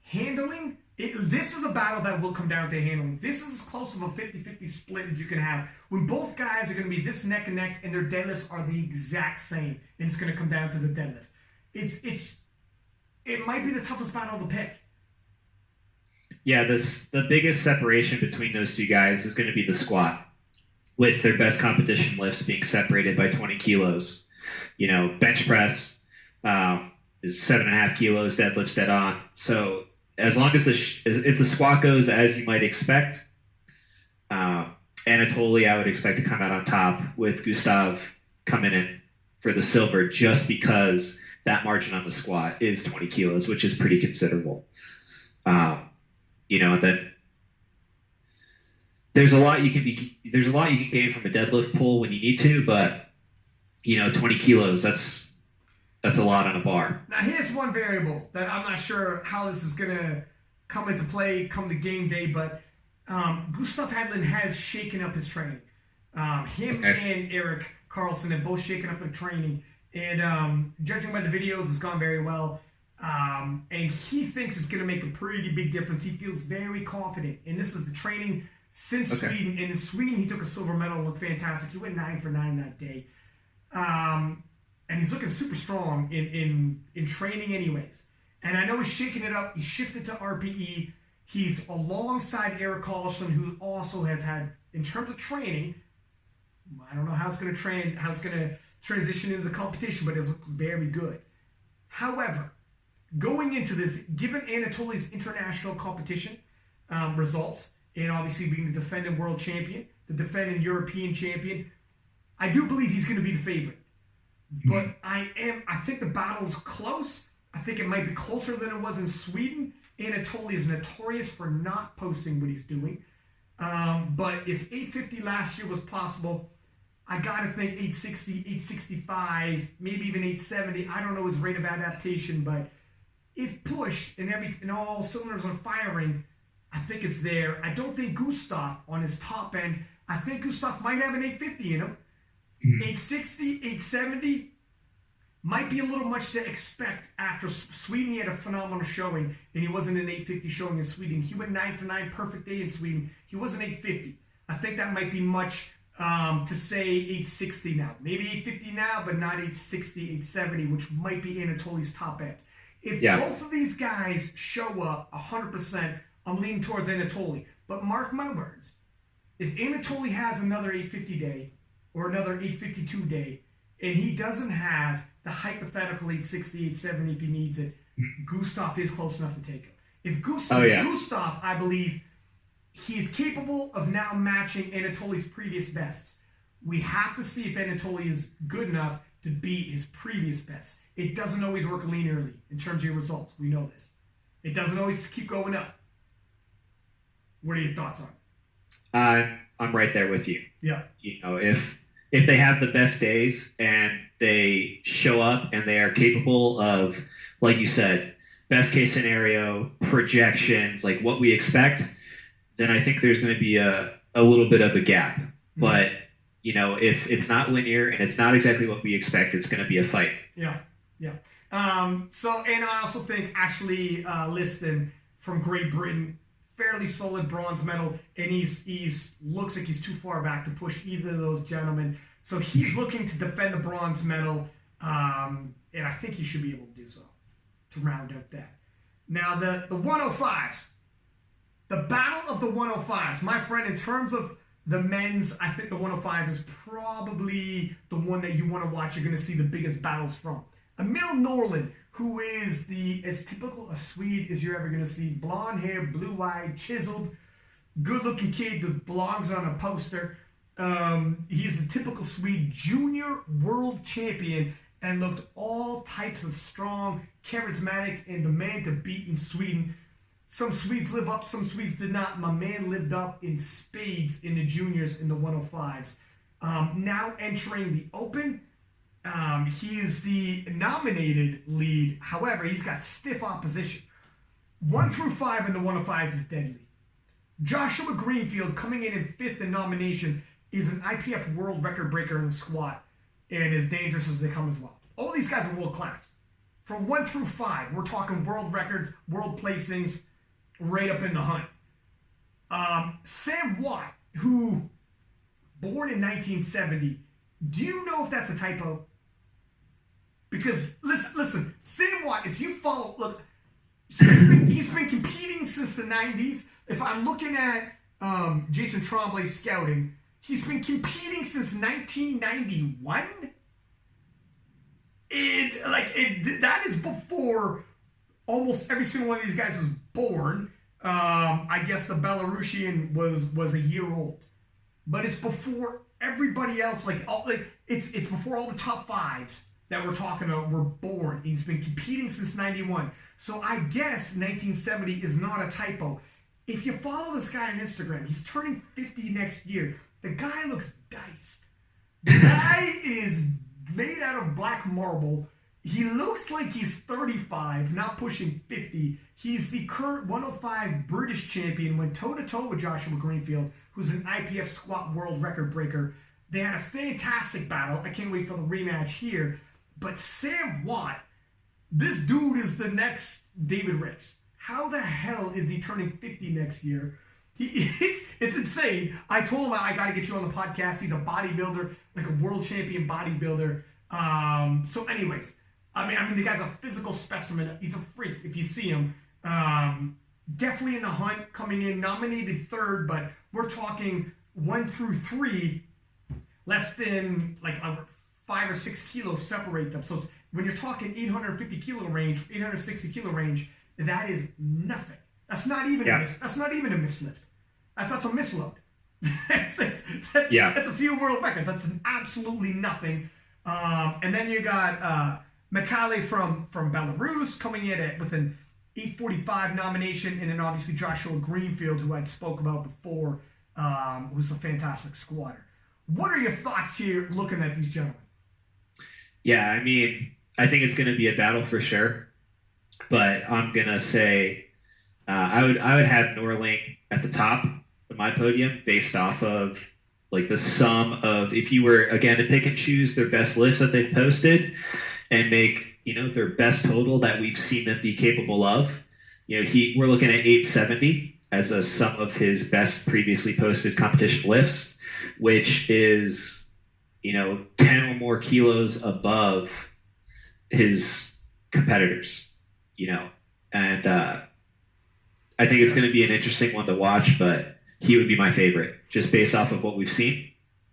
handling, this is a battle that will come down to handling. This is as close of a 50-50 split as you can have. When both guys are going to be this neck and neck, and their deadlifts are the exact same. And it's going to come down to the deadlift. It might be the toughest battle to pick. Yeah, the biggest separation between those two guys is going to be the squat, with their best competition lifts being separated by 20 kilos. Bench press is 7.5 kilos, deadlift's dead on. So as long as if the squat goes as you might expect, Anatoly, I would expect to come out on top, with Gustav coming in for the silver, just because that margin on the squat is 20 kilos, which is pretty considerable. Then there's a lot you can gain from a deadlift pull when you need to, but 20 kilos. That's a lot on a bar. Now, here's one variable that I'm not sure how this is going to come into play come to game day, but Gustav Hedlund has shaken up his training. Him and Eric Carlson have both shaken up their training. And judging by the videos, it's gone very well. And he thinks it's going to make a pretty big difference. He feels very confident. And this is the training since Sweden. And in Sweden, he took a silver medal and looked fantastic. He went 9 for 9 that day. And he's looking super strong in training anyways. And I know he's shaking it up. He shifted to RPE. He's alongside Eric Carlson, who also has had, in terms of training, I don't know how it's going to transition into the competition, but it's looked very good. However, going into this, given Anatoly's international competition results, and obviously being the defending world champion, the defending European champion, I do believe he's going to be the favorite. But I think the battle's close. I think it might be closer than it was in Sweden. Anatoly is notorious for not posting what he's doing. But if 850 last year was possible, I got to think 860, 865, maybe even 870. I don't know his rate of adaptation, but if pushed and all cylinders are firing, I think it's there. I don't think Gustav on his top end, I think Gustav might have an 850 in him. 860, 870 might be a little much to expect after Sweden. He had a phenomenal showing, and he wasn't an 850 showing in Sweden. He went 9 for 9, perfect day in Sweden. He wasn't 850. I think that might be much to say 860 now. Maybe 850 now, but not 860, 870, which might be Anatoly's top end. If both of these guys show up 100%, I'm leaning towards Anatoly. But mark my words, if Anatoly has another 850 day or another 852 day, and he doesn't have the hypothetical 860, 870 if he needs it, Gustav is close enough to take him. If Gustav, I believe he's capable of now matching Anatoly's previous bests. We have to see if Anatoly is good enough to beat his previous bests. It doesn't always work linearly in terms of your results. We know this. It doesn't always keep going up. What are your thoughts on it? I'm right there with you. Yeah. If they have the best days and they show up and they are capable of, like you said, best case scenario, projections, like what we expect, then I think there's going to be a little bit of a gap. Mm-hmm. But, if it's not linear and it's not exactly what we expect, it's going to be a fight. Yeah. And I also think Ashley Liston from Great Britain, fairly solid bronze medal, and he's looks like he's too far back to push either of those gentlemen. So he's looking to defend the bronze medal, and I think he should be able to do so to round out that. Now the 105s, the battle of the 105s, my friend. In terms of the men's, I think the 105s is probably the one that you want to watch. You're going to see the biggest battles from. Emil Norlund, who is as typical a Swede as you're ever going to see. Blonde hair, blue-eyed, chiseled, good-looking kid that belongs on a poster. He is a typical Swede, junior world champion, and looked all types of strong, charismatic, and the man to beat in Sweden. Some Swedes live up, some Swedes did not. My man lived up in spades in the juniors in the 105s. Now entering the Open. He is the nominated lead. However, he's got stiff opposition. 1 through 5 in the 105s is deadly. Joshua Greenfield, coming in 5th in nomination, is an IPF world record breaker in the squat and as dangerous as they come as well. All these guys are world class. From 1 through 5, we're talking world records, world placings, right up in the hunt. Sam Watt, who born in 1970, do you know if that's a typo? Because listen, Sam Watt, if you follow, look, he's been competing since the 90s. If I'm looking at Jason Tremblay's scouting, he's been competing since 1991. That is before almost every single one of these guys was born. I guess the Belarusian was a year old, but it's before everybody else. It's before all the top 5s that we're talking about were born. He's been competing since 91. So I guess 1970 is not a typo. If you follow this guy on Instagram, he's turning 50 next year. The guy looks diced. The guy is made out of black marble. He looks like he's 35, not pushing 50. He's the current 105 British champion, went toe-to-toe with Joshua Greenfield, who's an IPF squat world record breaker. They had a fantastic battle. I can't wait for the rematch here. But Sam Watt, this dude is the next David Ritz. How the hell is he turning 50 next year? It's insane. I told him I got to get you on the podcast. He's a bodybuilder, like a world champion bodybuilder. So anyways, I mean, the guy's a physical specimen. He's a freak if you see him. Definitely in the hunt, coming in nominated third, but we're talking 1 through 3, less than like 5 or 6 kilos separate them. So it's, when you're talking 850 kilo range, 860 kilo range, that is nothing. That's not even that's not even a mislift. That's a misload. that's a few world records. That's absolutely nothing. And then you got Mikhail from Belarus coming in with an 845 nomination, and then obviously Joshua Greenfield, who I'd spoke about before, who's a fantastic squatter. What are your thoughts here looking at these gentlemen? Yeah, I mean, I think it's going to be a battle for sure, but I'm going to say I would have Norling at the top of my podium based off of like the sum of, if you were, again, to pick and choose their best lifts that they've posted and make, their best total that we've seen them be capable of. We're looking at 870 as a sum of his best previously posted competition lifts, which is, 10 or more kilos above his competitors, and I think it's going to be an interesting one to watch, but he would be my favorite just based off of what we've seen.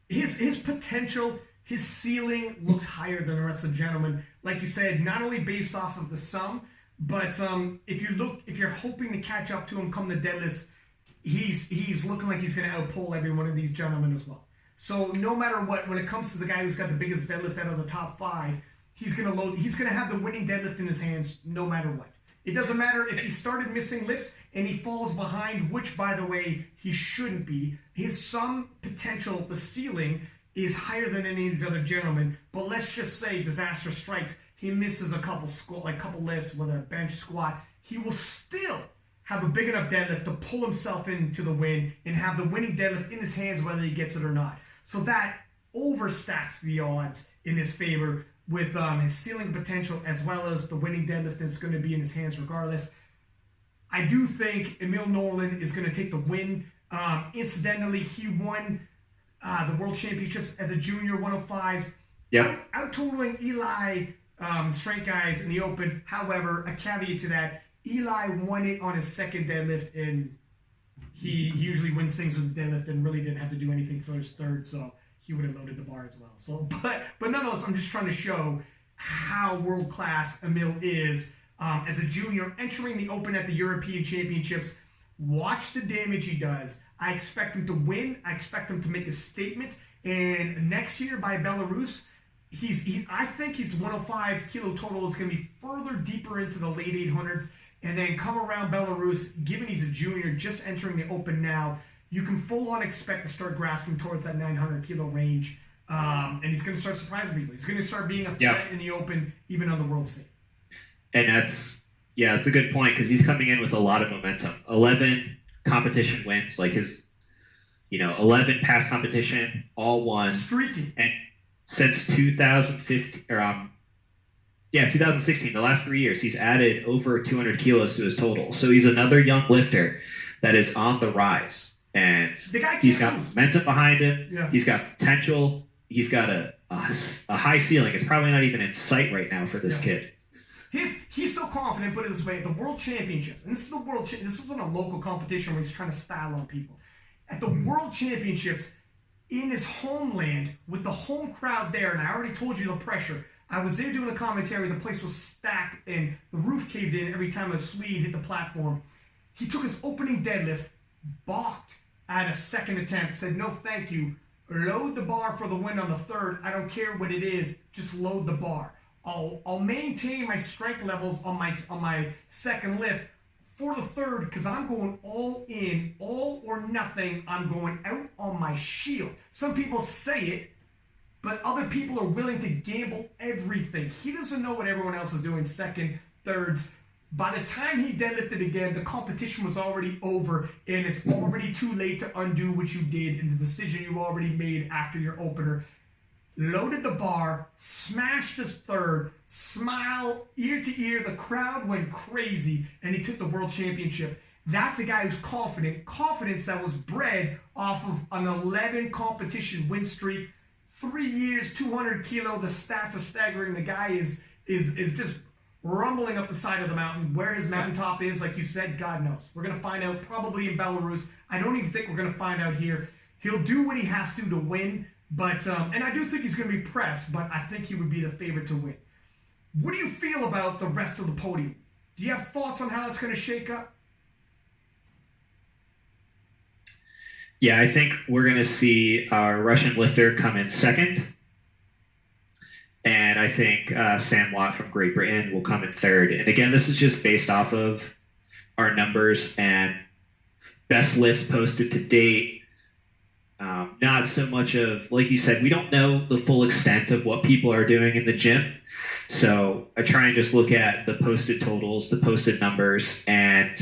His potential, his ceiling looks higher than the rest of the gentlemen. Like you said, not only based off of the sum, but if you're hoping to catch up to him come the deadlifts, he's looking like he's going to outpull every one of these gentlemen as well. So no matter what, when it comes to the guy who's got the biggest deadlift out of the top 5, he's going to have the winning deadlift in his hands no matter what. It doesn't matter if he started missing lifts and he falls behind, which, by the way, he shouldn't be. His sum potential, the ceiling, is higher than any of these other gentlemen. But let's just say disaster strikes. He misses a couple lifts, whether a bench, squat. He will still have a big enough deadlift to pull himself into the win and have the winning deadlift in his hands whether he gets it or not. So that overstacks the odds in his favor with his ceiling potential as well as the winning deadlift that's going to be in his hands regardless. I do think Emil Norlin is going to take the win. Incidentally, he won the World Championships as a junior 105s, out-totaling Eli, strength guys in the open. However, a caveat to that, Eli won it on his second deadlift, and he usually wins things with the deadlift and really didn't have to do anything for his third, so he would have loaded the bar as well. So, but nonetheless, I'm just trying to show how world-class Emil is as a junior entering the Open at the European Championships. Watch the damage he does. I expect him to win. I expect him to make a statement. And next year by Belarus, I think his 105 kilo total is going to be further deeper into the late 800s. And then come around Belarus, given he's a junior, just entering the Open now, you can full-on expect to start grasping towards that 900 kilo range. And he's going to start surprising people. He's going to start being a threat in the Open, even on the world scene. And that's a good point because he's coming in with a lot of momentum. 11 competition wins, like his, 11 past competition, all won. Streaky. And since 2015, 2016, the last 3 years, he's added over 200 kilos to his total. So he's another young lifter that is on the rise. And he's got momentum behind him. Yeah. He's got potential. He's got a high ceiling. It's probably not even in sight right now for this kid. He's so confident, put it this way, at the World Championships, and this wasn't a local competition where he's trying to style on people. At the World Championships, in his homeland, with the home crowd there, and I already told you the pressure, I was there doing a commentary, the place was stacked, and the roof caved in every time a Swede hit the platform. He took his opening deadlift, balked at a second attempt, said, no thank you, load the bar for the win on the third, I don't care what it is, just load the bar. I'll maintain my strength levels on my second lift for the third because I'm going all in, all or nothing. I'm going out on my shield. Some people say it but other people are willing to gamble everything. He doesn't know what everyone else is doing, second, thirds. By the time he deadlifted again, the competition was already over, and it's already too late to undo what you did and the decision you already made after your opener. Loaded the bar, smashed his third, smile ear to ear. The crowd went crazy, and he took the world championship. That's a guy who's confident. Confidence that was bred off of an 11 competition win streak. 3 years, 200 kilo. The stats are staggering. The guy is just rumbling up the side of the mountain. Where his mountaintop is, like you said, God knows. We're going to find out probably in Belarus. I don't even think we're going to find out here. He'll do what he has to win. But and I do think he's going to be pressed, but I think he would be the favorite to win. What do you feel about the rest of the podium? Do you have thoughts on how it's going to shake up? Yeah, I think we're going to see our Russian lifter come in second. And I think Sam Watt from Great Britain will come in third. And again, this is just based off of our numbers and best lifts posted to date. Not so much of, like you said, we don't know the full extent of what people are doing in the gym. So I try and just look at the posted totals, the posted numbers, and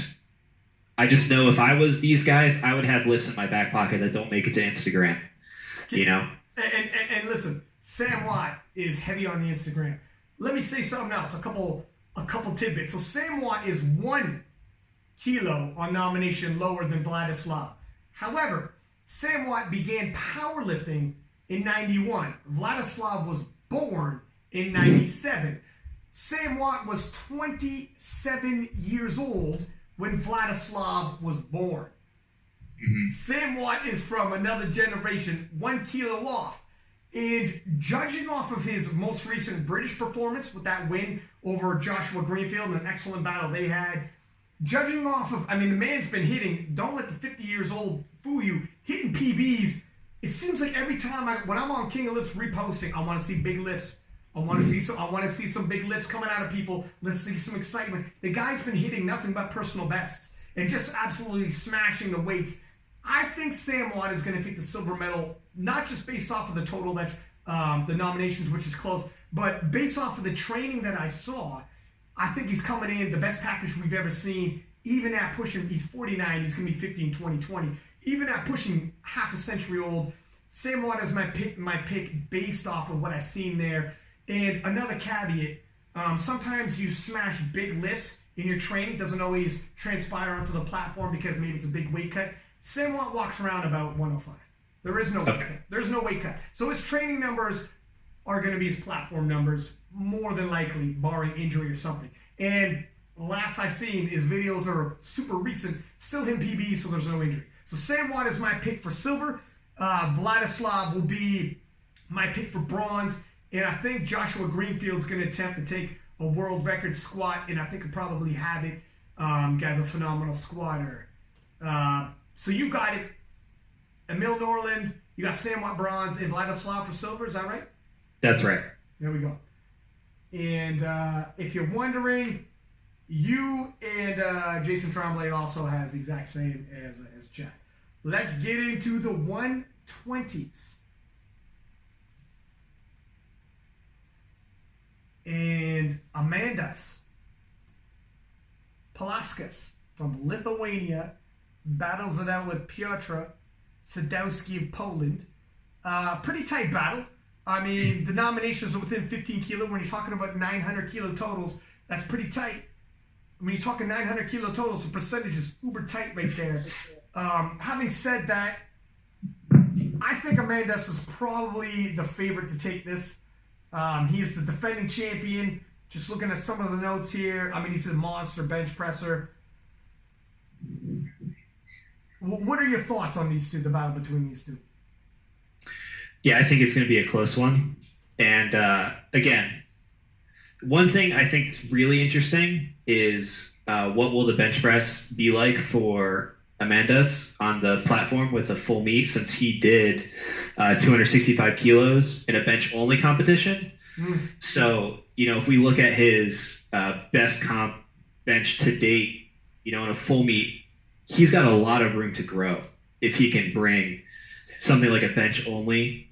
I just know if I was these guys, I would have lifts in my back pocket that don't make it to Instagram, you know? And listen, Sam Watt is heavy on the Instagram. Let me say something else, a couple tidbits. So Sam Watt is 1 kilo on nomination lower than Vladislav. However, Sam Watt began powerlifting in 91. Vladislav was born in 97. Sam Watt was 27 years old when Vladislav was born. Mm-hmm. Sam Watt is from another generation, 1 kilo off. And judging off of his most recent British performance with that win over Joshua Greenfield, an excellent battle they had, judging off of, I mean, the man's been hitting, don't let the 50 years old fool you, hitting PBs. It seems like every time when I'm on King of Lifts reposting, I want to see big lifts. I want to see some big lifts coming out of people. Let's see some excitement. The guy's been hitting nothing but personal bests and just absolutely smashing the weights. I think Sam Watt is going to take the silver medal, not just based off of the total that the nominations, which is close, but based off of the training that I saw. I think he's coming in the best package we've ever seen. Even at pushing, he's 49, he's going to be 50 in 2020. Even at pushing half a century old, Sam Watt is my pick based off of what I've seen there. And another caveat, sometimes you smash big lifts in your training. Doesn't always transpire onto the platform because maybe it's a big weight cut. Sam Watt walks around about 105. There is no weight cut. There's no weight cut. So his training numbers are going to be his platform numbers, more than likely, barring injury or something. And last I seen, his videos are super recent, still him PB, so there's no injury. So Sam Watt is my pick for silver. Vladislav will be my pick for bronze. And I think Joshua Greenfield's going to attempt to take a world record squat, and I think he'll probably have it. Guy's a phenomenal squatter. So you got it. Emil Norland, you got Sam Watt bronze, and Vladislav for silver, is that right? That's right. There we go. And if you're wondering, you and Jason Tremblay also has the exact same as Chad. Let's get into the 120s. And Amandas Palaskas from Lithuania battles it out with Piotr Sadowski of Poland. Pretty tight battle. I mean, the nominations are within 15 kilo. When you're talking about 900 kilo totals, that's pretty tight. When you're talking 900 kilo totals, the percentage is uber tight right there. Having said that, I think Amandas is probably the favorite to take this. He is the defending champion. Just looking at some of the notes here, I mean, he's a monster bench presser. What are your thoughts on these two, the battle between these two? Yeah, I think it's going to be a close one. And again, one thing I think is really interesting is what will the bench press be like for Amandas on the platform with a full meet, since he did 265 kilos in a bench-only competition. So, you know, if we look at his best comp bench to date, you know, in a full meet, he's got a lot of room to grow if he can bring something like a bench only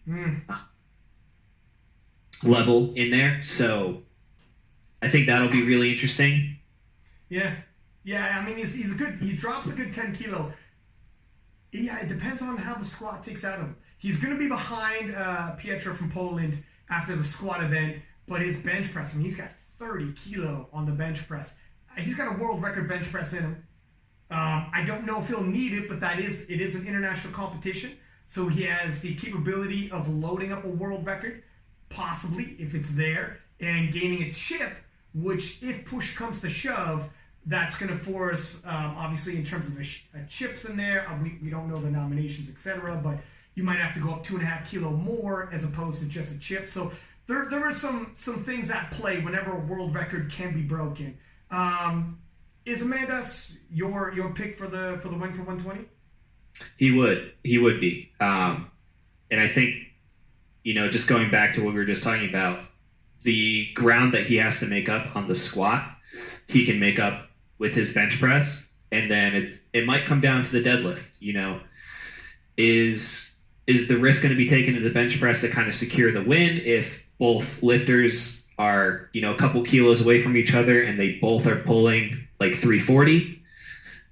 level in there. So I think that'll be really interesting. Yeah. Yeah, I mean, he's a good, he drops a good 10 kilo. Yeah, it depends on how the squat takes out of him. He's going to be behind Pietro from Poland after the squat event, but his bench press, I mean, he's got 30 kilo on the bench press. He's got a world record bench press in him. I don't know if he'll need it, but it is an international competition, so he has the capability of loading up a world record, possibly, if it's there, and gaining a chip, which, if push comes to shove, that's going to force, obviously, in terms of the chips in there. We don't know the nominations, etc., but you might have to go up 2.5 kilo more as opposed to just a chip. So there are some things at play whenever a world record can be broken. Is Amandas your pick for the win for 120? He would be. And I think, just going back to what we were just talking about, the ground that he has to make up on the squat, he can make up with his bench press, and then it might come down to the deadlift. Is the risk going to be taken to the bench press to kind of secure the win if both lifters are a couple kilos away from each other and they both are pulling like 340?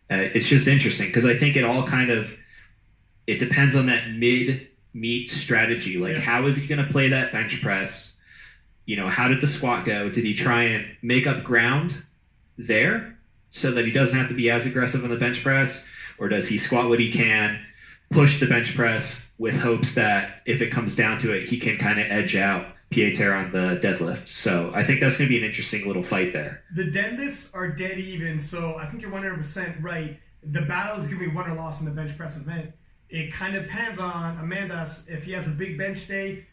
It's just interesting because I think it depends on that mid-meet strategy. Like, how is he going to play that bench press? How did the squat go? Did he try and make up ground there so that he doesn't have to be as aggressive on the bench press? Or does he squat what he can, push the bench press with hopes that if it comes down to it, he can kind of edge out Pieter on the deadlift? So I think that's going to be an interesting little fight there. The deadlifts are dead even, so I think you're 100% right. The battle is going to be win or loss in the bench press event. It kind of depends on Amandas. If he has a big bench day,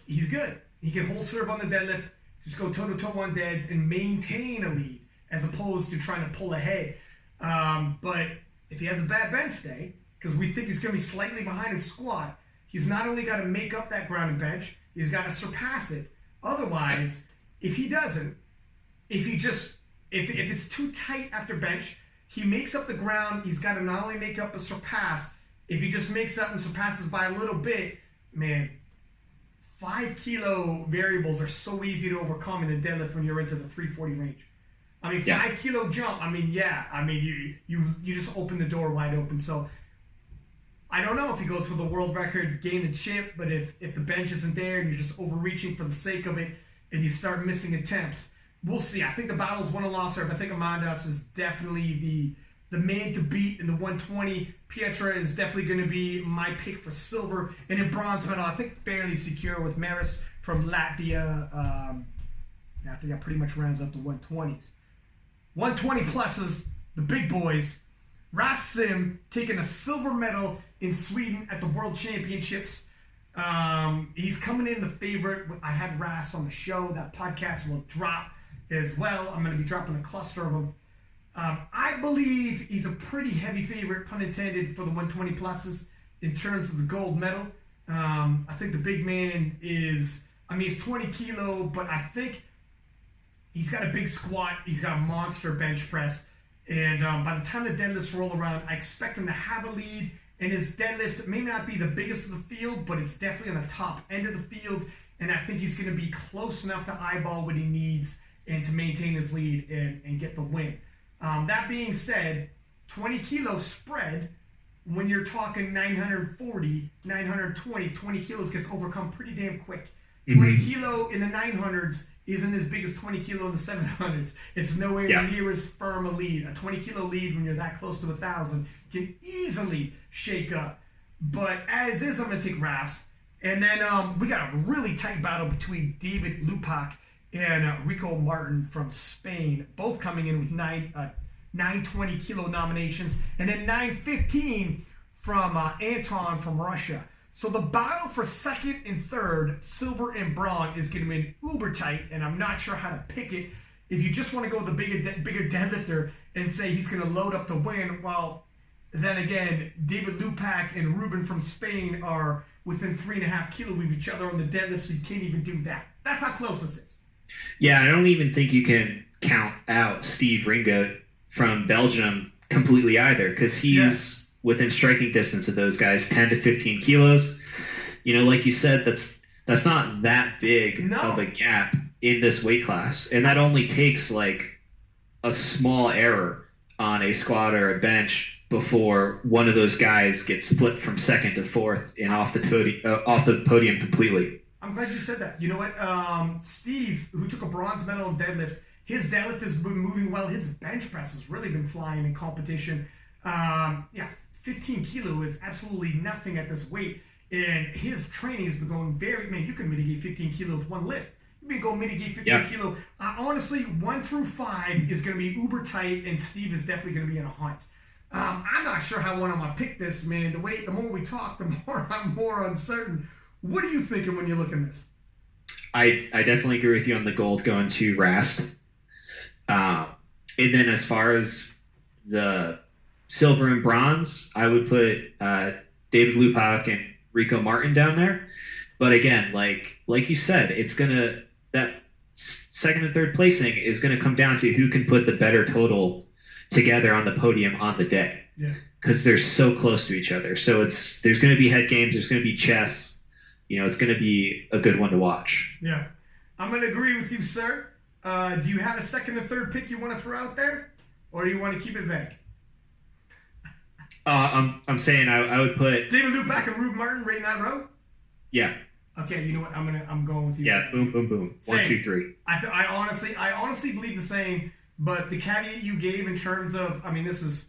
he's good. He can hold serve on the deadlift, just go toe-to-toe on deads and maintain a lead as opposed to trying to pull ahead. But if he has a bad bench day, because we think he's going to be slightly behind in squat, he's not only got to make up that ground and bench, he's got to surpass it. Otherwise, if he doesn't, if it's too tight after bench, he makes up the ground, he's got to not only make up but surpass. If he just makes up and surpasses by a little bit, man, 5 kilo variables are so easy to overcome in the deadlift when you're into the 340 range. I mean, 5 kilo jump, you just open the door wide open. So I don't know if he goes for the world record, gain the chip, but if the bench isn't there and you're just overreaching for the sake of it and you start missing attempts, we'll see. I think the battle's won or lost there, but I think Amandas is definitely the man to beat in the 120. Pietra is definitely going to be my pick for silver. And in bronze medal, I think fairly secure with Maris from Latvia. I think that pretty much rounds up the 120s. 120 pluses, the big boys. Rasim taking a silver medal in Sweden at the World Championships. He's coming in the favorite. I had Ras on the show. That podcast will drop as well. I'm going to be dropping a cluster of them. I believe he's a pretty heavy favorite, pun intended, for the 120 pluses in terms of the gold medal. I think the big man he's 20 kilo, but I think he's got a big squat. He's got a monster bench press. And by the time the deadlifts roll around, I expect him to have a lead. And his deadlift may not be the biggest of the field, but it's definitely on the top end of the field. And I think he's going to be close enough to eyeball what he needs and to maintain his lead and get the win. That being said, 20 kilo spread, when you're talking 940, 920, 20 kilos gets overcome pretty damn quick. 20 kilo in the 900s isn't as big as 20 kilo in the 700s. It's nowhere near as firm a lead. A 20 kilo lead when you're that close to 1,000 can easily shake up. But as is, I'm going to take Ras. And then we got a really tight battle between David Lupac and Rico Martin from Spain, both coming in with 920 kilo nominations, and then 915 from Anton from Russia. So the battle for second and third, silver and bronze, is going to be uber tight, and I'm not sure how to pick it. If you just want to go with the bigger deadlifter and say he's going to load up to win, well, then again, David Lupac and Ruben from Spain are within 3.5 kilo of each other on the deadlift, so you can't even do that. That's how close this is. Yeah, I don't even think you can count out Steve Ringo from Belgium completely either, because within striking distance of those guys, 10 to 15 kilos. Like you said, that's That's not that big of a gap in this weight class. And that only takes like a small error on a squat or a bench before one of those guys gets flipped from second to fourth and off the podium completely. I'm glad you said that. You know what? Steve, who took a bronze medal in deadlift, his deadlift has been moving well. His bench press has really been flying in competition. 15 kilo is absolutely nothing at this weight. And his training has been going you can mitigate 15 kilo with one lift. You can go mitigate 15 kilo. Honestly, 1 through 5 is going to be uber tight, and Steve is definitely going to be in a hunt. I'm not sure how I'm going to pick this, man. The more we talk, the more I'm more uncertain. What are you thinking when you look at this? I definitely agree with you on the gold going to Rast. And then as far as the silver and bronze, I would put David Lupak and Rico Martin down there. But again, like you said, that second and third placing is going to come down to who can put the better total together on the podium on the day. Yeah. Because they're so close to each other. So there's going to be head games, there's going to be chess. It's going to be a good one to watch. Yeah. I'm going to agree with you, sir. Do you have a second or third pick you want to throw out there? Or do you want to keep it vague? I'm saying I would put David Lupak and Rube Martin right in that row? Yeah. Okay, you know what? I'm going with you. Yeah, boom, boom, boom. Same. 1, 2, 3. I honestly believe the same, but the caveat you gave in terms of, this is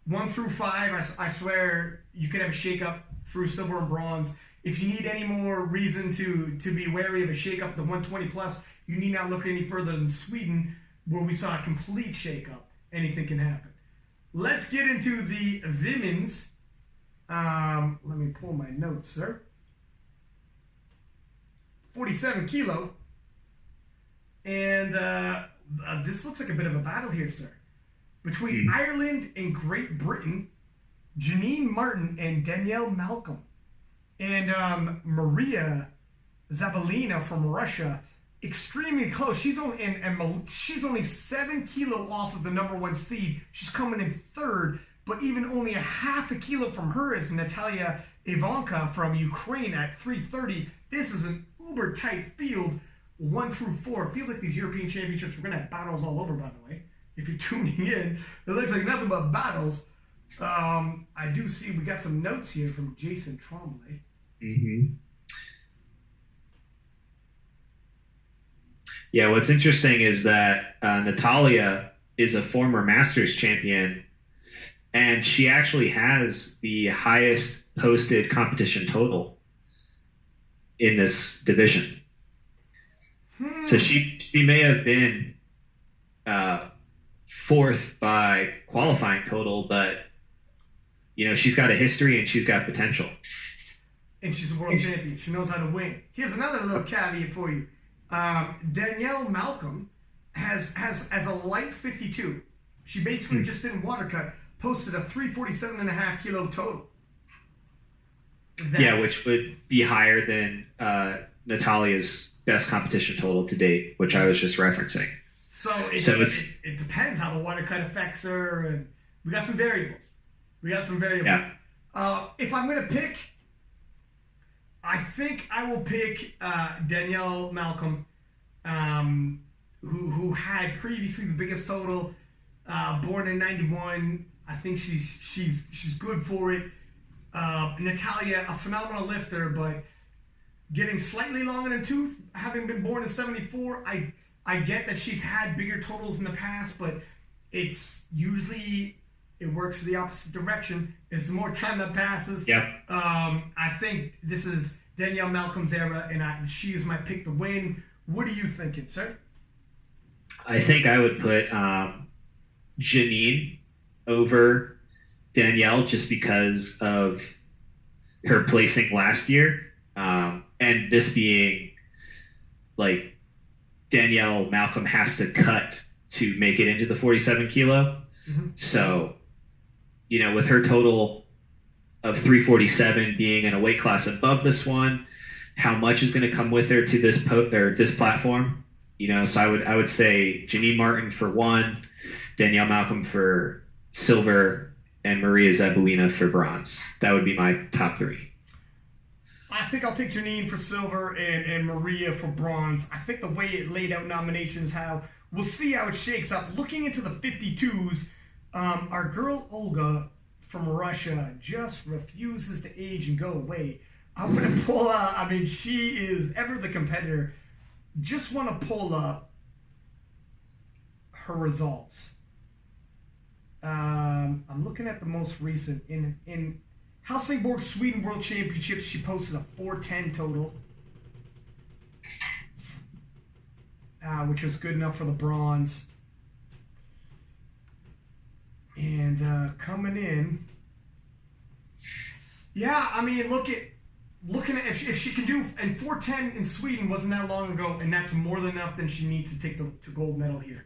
1 through 5. I swear you could have a shakeup through silver and bronze. If you need any more reason to be wary of a shakeup at the 120 plus, you need not look any further than Sweden, where we saw a complete shakeup. Anything can happen. Let's get into the women's. Let me pull my notes, sir. 47 kilo. And this looks like a bit of a battle here, sir. Between Ireland and Great Britain, Janine Martin and Danielle Malcolm. And Maria Zabalina from Russia, extremely close. She's only 7 kilo off of the number 1 seed. She's coming in third, but even only a half a kilo from her is Natalia Ivanka from Ukraine at 330. This is an uber tight field, 1 through 4. It feels like these European Championships, we're going to have battles all over, by the way. If you're tuning in, it looks like nothing but battles. I do see we got some notes here from Jason Trombley. Mm-hmm. Yeah, what's interesting is that Natalia is a former Masters champion, and she actually has the highest posted competition total in this division. So she may have been fourth by qualifying total, but she's got a history and she's got potential. And she's a world champion. She knows how to win. Here's another little caveat for you. Danielle Malcolm has a light 52. She basically just didn't water cut. Posted a 347.5 kilo total. Which would be higher than Natalia's best competition total to date, which I was just referencing. So it depends how the water cut affects her, and we got some variables. Yeah. If I'm going to pick, I think I will pick Danielle Malcolm, who had previously the biggest total, born in 91. I think she's good for it. Natalia, a phenomenal lifter, but getting slightly long in the tooth, having been born in 74. I get that she's had bigger totals in the past, but it's usually it works the opposite direction. As the more time that passes, I think this is Danielle Malcolm's era, and she is my pick to win. What are you thinking, sir? I think I would put Janine over Danielle just because of her placing last year, and this being like Danielle Malcolm has to cut to make it into the 47 kilo. Mm-hmm. So, with her total of 347 being in a weight class above this one, how much is going to come with her to this platform? So I would say Janine Martin for 1, Danielle Malcolm for silver, and Maria Zabalina for bronze. That would be my top 3. I think I'll take Janine for silver and Maria for bronze. I think the way it laid out nominations, how we'll see how it shakes up. Looking into the 52s, our girl Olga from Russia just refuses to age and go away. I'm going to pull up, I mean, she is ever the competitor. Just want to pull up her results. I'm looking at the most recent. In Helsingborg, Sweden World Championships, she posted a 4:10 total, which was good enough for the bronze. And coming in, yeah, I mean, looking at if she can do, and 4:10 in Sweden wasn't that long ago, and that's more than enough. Then she needs to take the gold medal here.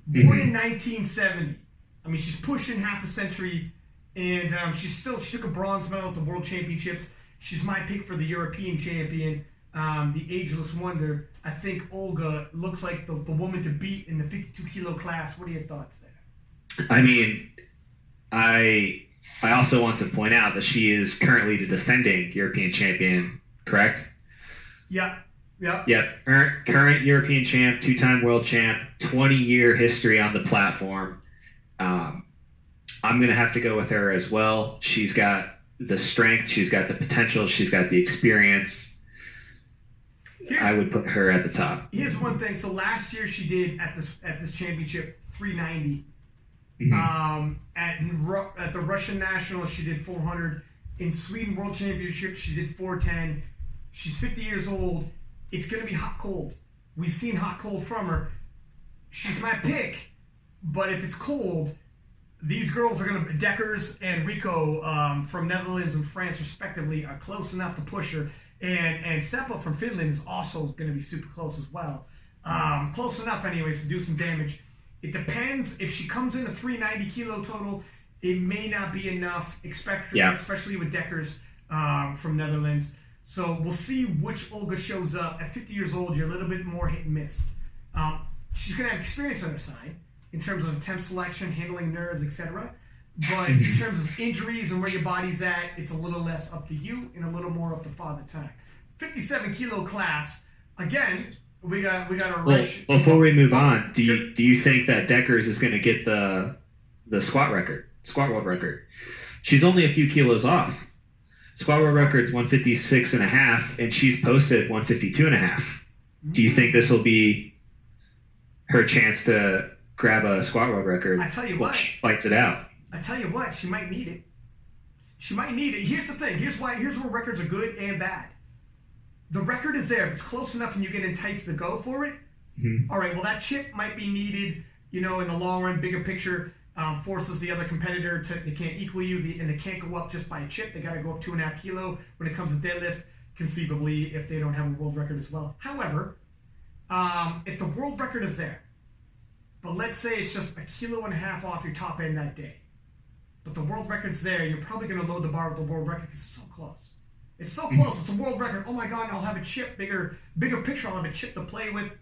Born in 1970. I mean, she's pushing half a century. And she took a bronze medal at the World Championships. She's my pick for the European champion, the ageless wonder. I think Olga looks like the woman to beat in the 52-kilo class. What are your thoughts there? I mean, I also want to point out that she is currently the defending European champion, correct? Yeah. Current European champ, two-time world champ, 20-year history on the platform. I'm going to have to go with her as well. She's got the strength. She's got the potential. She's got the experience. I would put her at the top. Here's one thing. So last year she did at this championship 390. At the Russian Nationals she did 400. In Sweden World Championships she did 410. She's 50 years old. It's going to be hot cold. We've seen hot cold from her. She's my pick, but if it's cold, these girls are going to, Dekkers and Rico from Netherlands and France respectively, are close enough to push her. And Seppa from Finland is also going to be super close as well. Close enough anyways to do some damage. It depends. If she comes in a 390 kilo total, it may not be enough, especially with Dekkers from Netherlands. So we'll see which Olga shows up. At 50 years old, you're a little bit more hit and miss. She's going to have experience on her side in terms of attempt selection, handling nerves, etc. But in terms of injuries and where your body's at, it's a little less up to you and a little more up to Father Time. 57 kilo class. Again, we got a rush. Before we move on, do you think that Dekkers is going to get the squat world record? She's only a few kilos off. Squat world record's 156.5, and she's posted 152.5. Do you think this will be her chance to grab a squat world record? I tell you what, she fights it out. I tell you what, she might need it. She might need it. Here's the thing. Here's where records are good and bad. The record is there. If it's close enough and you get enticed to go for it, all right, well, that chip might be needed, in the long run, bigger picture, forces the other competitor they can't equal you, and they can't go up just by a chip. They got to go up 2.5 kilo when it comes to deadlift, conceivably, if they don't have a world record as well. However, if the world record is there, but let's say it's just 1.5 kilos off your top end that day, but the world record's there, you're probably going to load the bar with the world record because it's so close. It's so close. It's a world record. Oh my God, I'll have a chip, bigger picture. I'll have a chip to play with.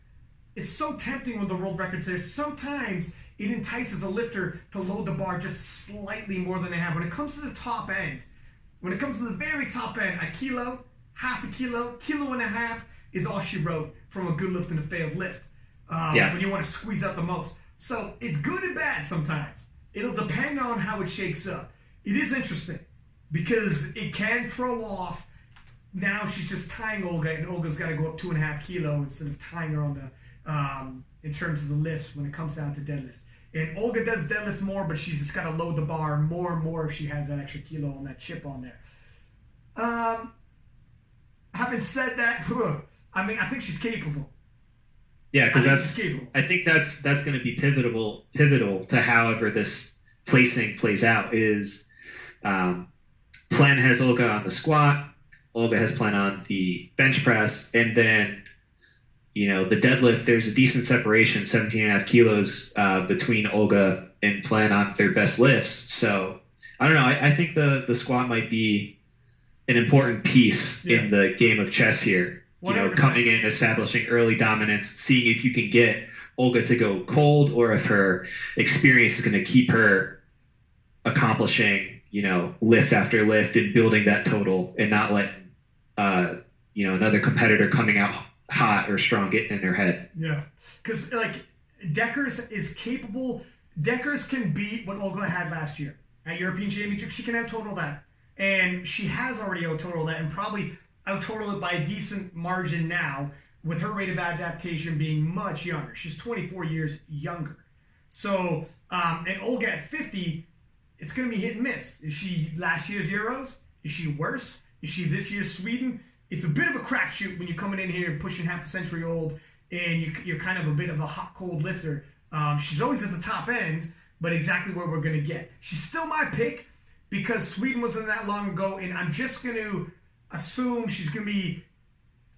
It's so tempting when the world record's there. Sometimes it entices a lifter to load the bar just slightly more than they have. When it comes to the top end, when it comes to the very top end, 1 kilo, 1/2 kilo, 1.5 kilos is all she wrote from a good lift and a failed lift. When you want to squeeze out the most. So it's good and bad sometimes. It'll depend on how it shakes up. It is interesting because it can throw off. Now she's just tying Olga, and Olga's got to go up 2.5 kilo instead of tying her on the in terms of the lifts when it comes down to deadlift. And Olga does deadlift more, but she's just got to load the bar more and more if she has that extra kilo on that chip on there. Having said that, I mean, I think she's capable. Yeah, because I think that's going to be pivotal to however this placing plays out. Is Plen has Olga on the squat, Olga has Plen on the bench press, and then the deadlift. There's a decent separation, 17.5 kilos between Olga and Plen on their best lifts. So I don't know. I think the squat might be an important piece in the game of chess here. 100%. Coming in, establishing early dominance, seeing if you can get Olga to go cold, or if her experience is going to keep her accomplishing, lift after lift and building that total, and not letting another competitor coming out hot or strong getting in their head. Yeah, because like Deckers is capable. Deckers can beat what Olga had last year at European Championship. She can out-total that, and she has already out-totaled that, and probably out-totaled it by a decent margin now, with her rate of adaptation being much younger. She's 24 years younger. So, and Olga at 50, it's going to be hit and miss. Is she last year's Euros? Is she worse? Is she this year's Sweden? It's a bit of a crapshoot when you're coming in here pushing half a century old, and you're kind of a bit of a hot, cold lifter. She's always at the top end, but exactly where we're going to get. She's still my pick because Sweden wasn't that long ago, and I'm just going to assume she's going to be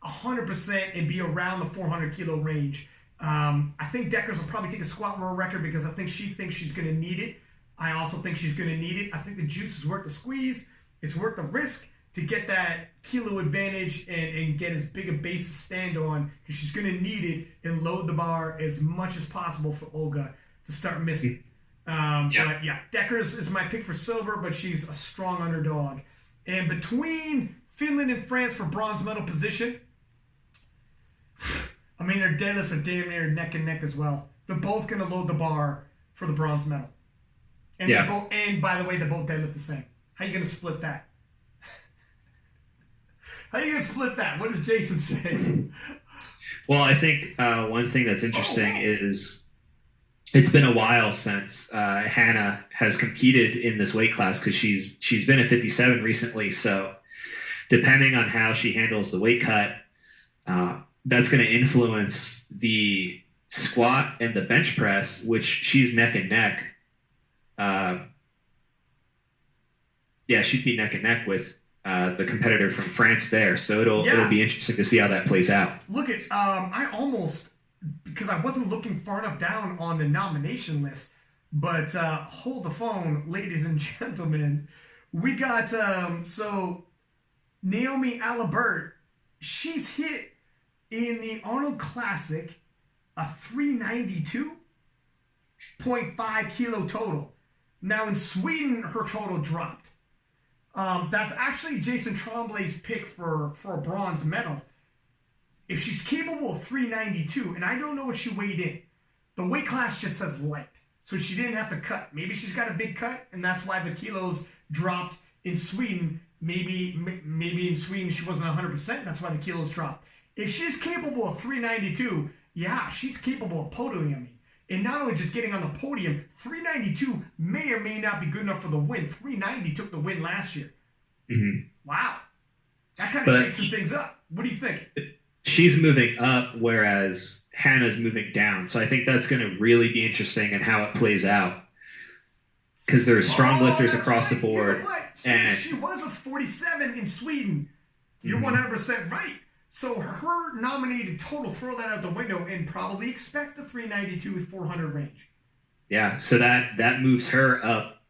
100% and be around the 400 kilo range. I think Deckers will probably take a squat row record because I think she thinks she's going to need it. I also think she's going to need it. I think the juice is worth the squeeze. It's worth the risk to get that kilo advantage and get as big a base to stand on, because she's going to need it and load the bar as much as possible for Olga to start missing. But yeah, Deckers is my pick for silver, but she's a strong underdog. And between Finland and France for bronze medal position, I mean, their deadlifts are damn near neck and neck as well. They're both going to load the bar for the bronze medal. And and by the way, they both deadlift the same. How are you going to split that? How are you going to split that? What does Jason say? Well, I think one thing that's interesting is it's been a while since Hannah has competed in this weight class, because she's been at 57 recently. So depending on how she handles the weight cut, that's going to influence the squat and the bench press, which she's neck and neck. She'd be neck and neck with the competitor from France there. So it'll be interesting to see how that plays out. Look at I almost, because I wasn't looking far enough down on the nomination list, but hold the phone, ladies and gentlemen. We got so Naomi Alibert. She's hit in the Arnold Classic a 392.5 kilo total. Now in Sweden, her total dropped. That's actually Jason Tremblay's pick for a bronze medal. If she's capable of 392, and I don't know what she weighed in, the weight class just says light, so she didn't have to cut. Maybe she's got a big cut, and that's why the kilos dropped in Sweden. Maybe in Sweden she wasn't 100%. That's why the kilos dropped. If she's capable of 392, yeah, she's capable of podiuming. And not only just getting on the podium, 392 may or may not be good enough for the win. 390 took the win last year. Mm-hmm. Wow. That kind of shakes some things up. What do you think? She's moving up, whereas Hannah's moving down. So I think that's going to really be interesting in how it plays out. Because there are strong lifters across the board. She was a 47 in Sweden. You're 100% right. So her nominated total, throw that out the window and probably expect the 392 with 400 range. Yeah, so that moves her up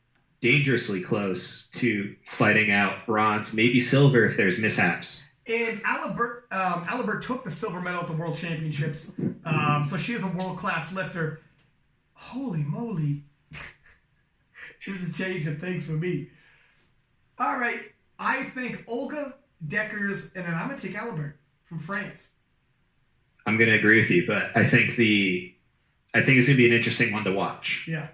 dangerously close to fighting out bronze, maybe silver if there's mishaps. And Alibert took the silver medal at the World Championships, so she is a world-class lifter. Holy moly. This is a change of things for me. All right, I think Olga, Deckers, and then I'm going to take Alibert from France. I'm going to agree with you, but I think it's going to be an interesting one to watch. Yeah.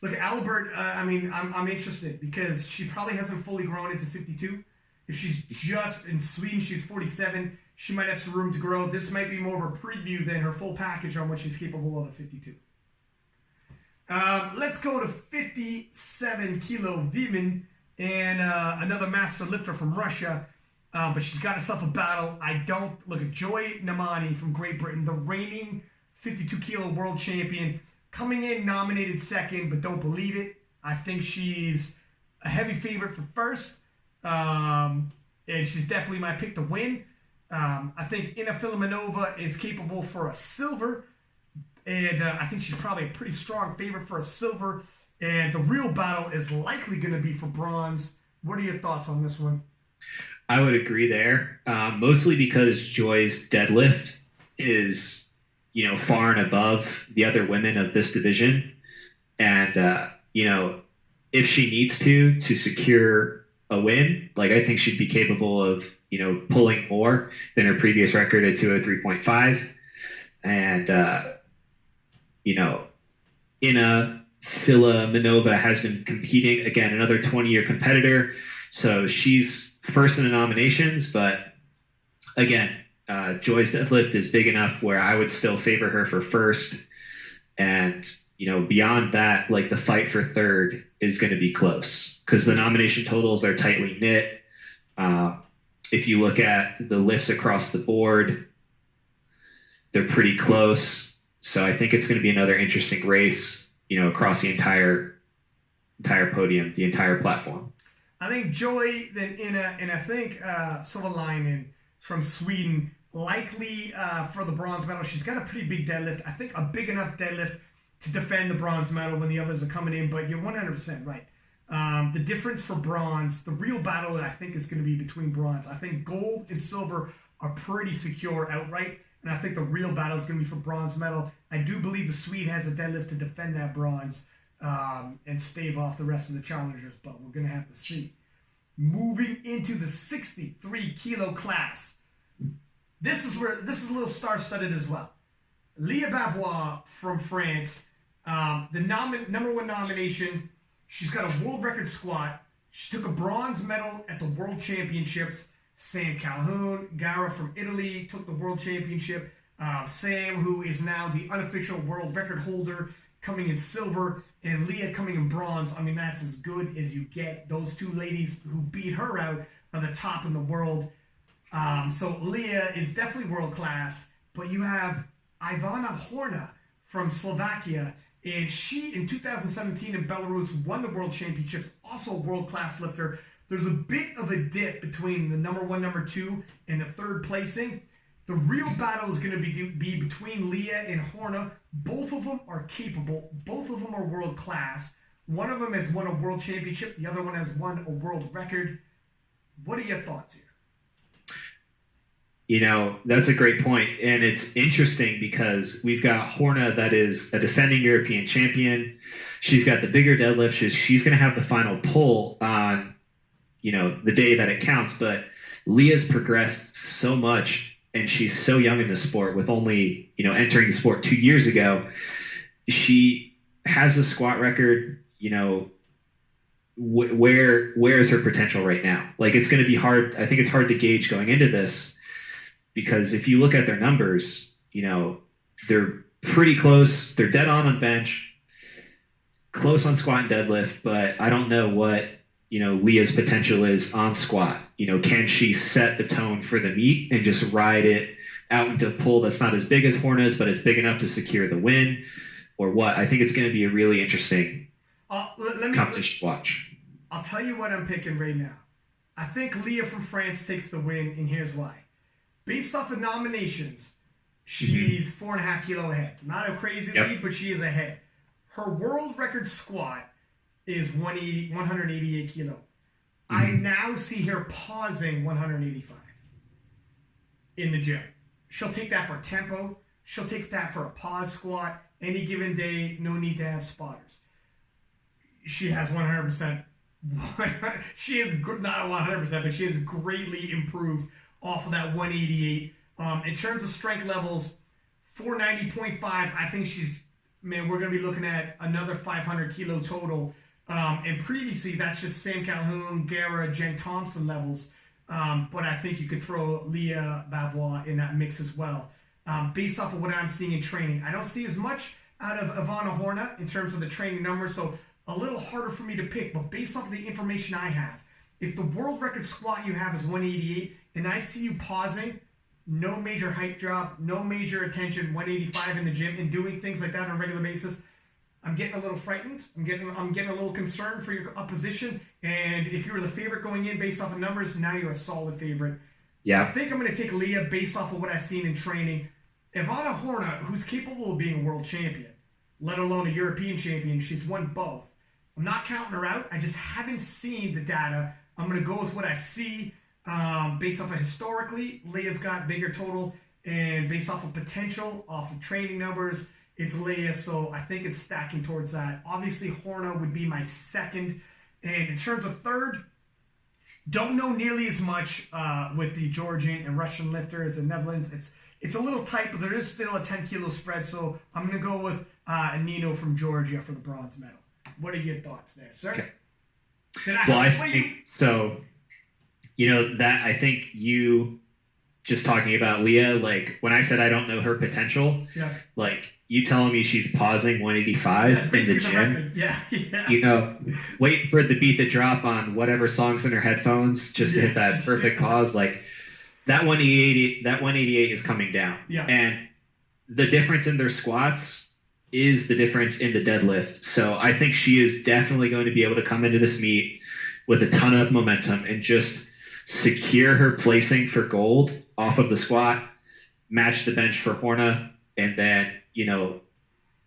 Look, Alibert, I'm interested because she probably hasn't fully grown into 52. If she's just in Sweden, she's 47. She might have some room to grow. This might be more of a preview than her full package on what she's capable of at 52. Let's go to 57 kilo women and another master lifter from Russia. But she's got herself a battle. Look at Joy Namani from Great Britain, the reigning 52 kilo world champion, coming in nominated second, but don't believe it. I think she's a heavy favorite for first. And she's definitely my pick to win. I think Ina Filimonova is capable for a silver. And I think she's probably a pretty strong favorite for a silver. And the real battle is likely going to be for bronze. What are your thoughts on this one? I would agree there, mostly because Joy's deadlift is, far and above the other women of this division. And, if she needs to secure a win, I think she'd be capable of pulling more than her previous record at 203.5. And, Ina Filimonova has been competing, again, another 20-year competitor. So she's first in the nominations, but again, Joy's deadlift is big enough where I would still favor her for first. And, beyond that, like the fight for third is going to be close because the nomination totals are tightly knit. If you look at the lifts across the board, they're pretty close. So I think it's going to be another interesting race, across the entire podium, the entire platform. I think Joy, then Ina, and I think Silverlinen from Sweden, likely for the bronze medal. She's got a pretty big deadlift. I think a big enough deadlift to defend the bronze medal when the others are coming in, but you're 100% right. The difference for bronze, the real battle that I think is going to be between bronze. I think gold and silver are pretty secure outright, and I think the real battle is going to be for bronze medal. I do believe the Swede has a deadlift to defend that bronze and stave off the rest of the challengers, but we're going to have to see. Moving into the 63 kilo class. This is a little star-studded as well. Leah Bavois from France, the number one nomination. She's got a world record squat. She took a bronze medal at the World Championships. Sam Calhoun, Gara from Italy, took the World Championship. Sam, who is now the unofficial world record holder, coming in silver, and Leah coming in bronze. I mean, that's as good as you get. Those two ladies who beat her out are the top in the world. So Leah is definitely world class, but you have Ivana Horna from Slovakia, and she in 2017 in Belarus won the world championships, also a world-class lifter. There's a bit of a dip between the number one, number two, and the third placing. The real battle is going to be between Leah and Horna. Both of them are capable. Both of them are world-class. One of them has won a world championship. The other one has won a world record. What are your thoughts here? That's a great point. And it's interesting because we've got Horna that is a defending European champion. She's got the bigger deadlift. She's going to have the final pull on, the day that it counts. But Leah's progressed so much, and she's so young in the sport with only, entering the sport 2 years ago. She has a squat record, where is her potential right now? Like, it's going to be hard. I think it's hard to gauge going into this. Because if you look at their numbers, they're pretty close. They're dead on bench, close on squat and deadlift, but I don't know what, Leah's potential is on squat. Can she set the tone for the meet and just ride it out into a pull that's not as big as Horna's, but it's big enough to secure the win, or what? I think it's going to be a really interesting competition to watch. I'll tell you what I'm picking right now. I think Leah from France takes the win, and here's why. Based off of nominations, she's 4.5 kilo ahead. Not a crazy lead, but she is ahead. Her world record squat is 188 kilo. I now see her pausing 185 in the gym. She'll take that for tempo. She'll take that for a pause squat. Any given day, no need to have spotters. She has 100%. She is not 100%, but she has greatly improved off of that 188. In terms of strength levels, 490.5, I think we're going to be looking at another 500 kilo total. And previously, that's just Sam Calhoun, Gara, Jen Thompson levels. But I think you could throw Leah Bavois in that mix as well. Based off of what I'm seeing in training, I don't see as much out of Ivana Horna in terms of the training numbers, so a little harder for me to pick. But based off of the information I have, if the world record squat you have is 188, and I see you pausing, no major height drop, no major attention, 185 in the gym, and doing things like that on a regular basis, I'm getting a little frightened. I'm getting a little concerned for your opposition. And if you were the favorite going in based off of numbers, now you're a solid favorite. Yeah. I think I'm going to take Leah based off of what I've seen in training. Ivana Horna, who's capable of being a world champion, let alone a European champion, she's won both. I'm not counting her out. I just haven't seen the data. I'm going to go with what I see. Based off of historically, Leah's got bigger total, and based off of potential, off of training numbers, it's Leah, so I think it's stacking towards that. Obviously, Horna would be my second, and in terms of third, Don't know nearly as much with the Georgian and Russian lifters and Netherlands. It's a little tight, but there is still a 10-kilo spread. So I'm going to go with Nino from Georgia for the bronze medal. What are your thoughts there, sir? Okay. I think so. You know, that I think you just talking about Leah, like when I said I don't know her potential, like you telling me she's pausing 185 in the gym. Yeah. You know, wait for the beat the drop on whatever songs in her headphones just to hit that perfect pause. Like that 188 is coming down. Yeah. And the difference in their squats is the difference in the deadlift. So I think she is definitely going to be able to come into this meet with a ton of momentum and just secure her placing for gold off of the squat, match the bench for Horna, and then, you know,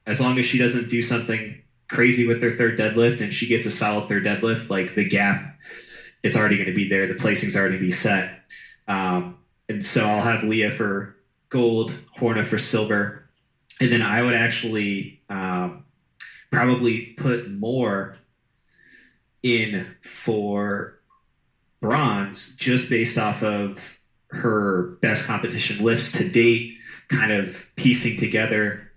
as long as she doesn't do something crazy with her third deadlift and she gets a solid third deadlift, like the gap, it's already going to be there. The placing's already be set. And so I'll have Leah for gold, Horna for silver. And then I would actually probably put more in for bronze just based off of her best competition lifts to date, kind of piecing together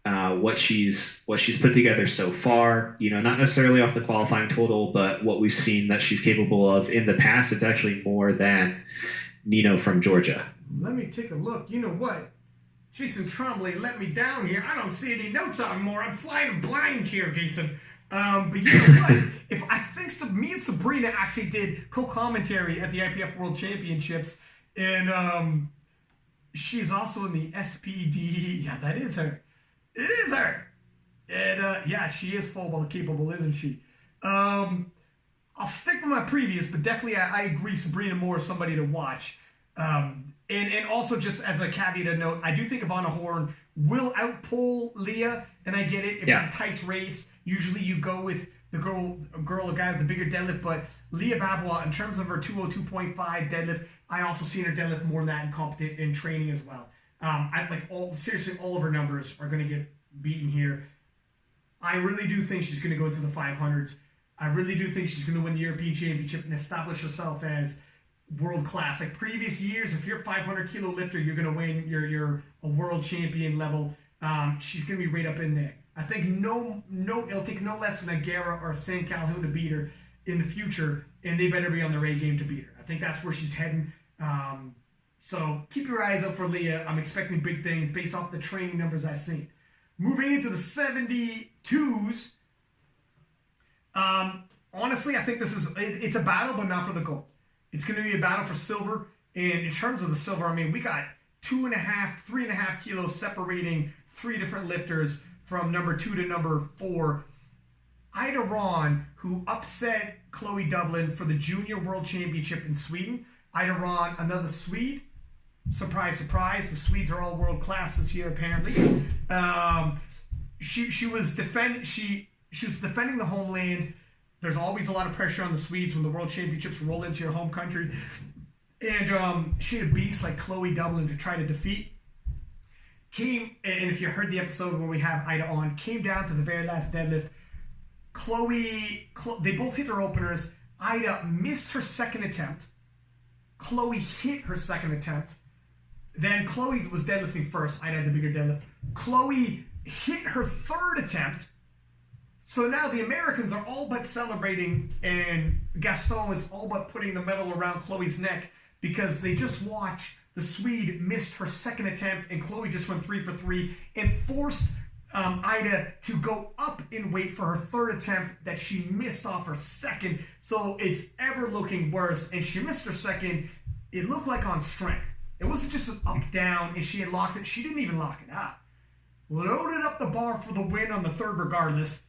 what she's put together so far. You know, not necessarily off the qualifying total, but what we've seen that she's capable of in the past. It's actually more than Nino from Georgia. Let me take a look. You know what? Jason Tremblay let me down here. I don't see any notes anymore. I'm flying blind here, Jason. But you know what? If I think me and Sabrina actually did co-commentary at the IPF World Championships, and she's also in the SPD. Yeah, that is her. It is her. And yeah, she is football capable, isn't she? I'll stick with my previous, but definitely I agree Sabrina Moore is somebody to watch. And also just as a caveat to note, I do think Ivana Horn will outpull Leah, and I get it. If it's a tight race, usually you go with the guy with the bigger deadlift, but Leah Bavois, in terms of her 202.5 deadlift, I also seen her deadlift more than that in training as well. Seriously, all of her numbers are going to get beaten here. I really do think she's going to go into the 500s. I really do think she's going to win the European Championship and establish herself as world class. Like previous years, if you're a 500 kilo lifter, you're going to win. You're a world champion level. She's going to be right up in there. I think it'll take no less than a Guerra or a Sam Calhoun to beat her in the future, and they better be on their A game to beat her. I think that's where she's heading. So keep your eyes up for Leah. I'm expecting big things based off the training numbers I've seen. Moving into the 72s, honestly, I think it's a battle, but not for the gold. It's going to be a battle for silver. And in terms of the silver, I mean, we got 2.5, 3.5 kilos separating three different lifters from number 2 to number 4. Ida Ron, who upset Chloe Dublin for the Junior World Championship in Sweden. Ida Ron, another Swede. Surprise, surprise. The Swedes are all world class this year, apparently. She was defending the homeland. There's always a lot of pressure on the Swedes when the World Championships roll into your home country. And she had a beast like Chloe Dublin to try to defeat. And if you heard the episode where we have Ida on, came down to the very last deadlift. They both hit their openers. Ida missed her second attempt. Chloe hit her second attempt. Then Chloe was deadlifting first. Ida had the bigger deadlift. Chloe hit her third attempt. So now the Americans are all but celebrating, and Gaston is all but putting the medal around Chloe's neck because they just watched the Swede missed her second attempt, and Chloe just went 3 for 3 and forced Ida to go up in weight for her third attempt that she missed off her second. So it's ever looking worse, and she missed her second. It looked like on strength. It wasn't just an up down, and she had locked it. She didn't even lock it up. Loaded up the bar for the win on the third regardless.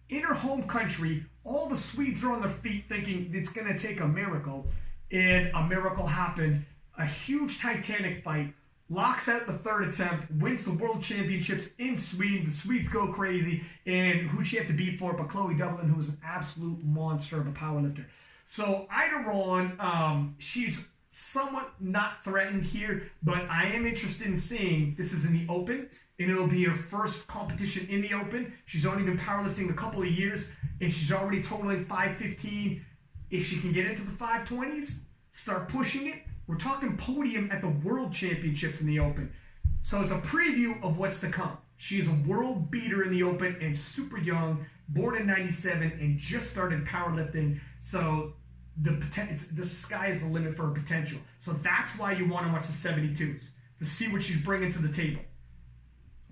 In her home country, all the Swedes are on their feet thinking it's going to take a miracle. And a miracle happened. A huge Titanic fight. Locks out the third attempt. Wins the World Championships in Sweden. The Swedes go crazy. And who'd she have to beat for it? But Chloe Dublin, who was an absolute monster of a powerlifter. So Ida Ron, she's somewhat not threatened here. But I am interested in seeing, this is in the Open. And it'll be her first competition in the Open. She's only been powerlifting a couple of years, and she's already totaling 515. if she can get into the 520s, start pushing it, we're talking podium at the World Championships in the Open. So it's a preview of what's to come. She is a world beater in the Open and super young, born in 97 and just started powerlifting. So the sky is the limit for her potential. So that's why you want to watch the 72s, to see what she's bringing to the table.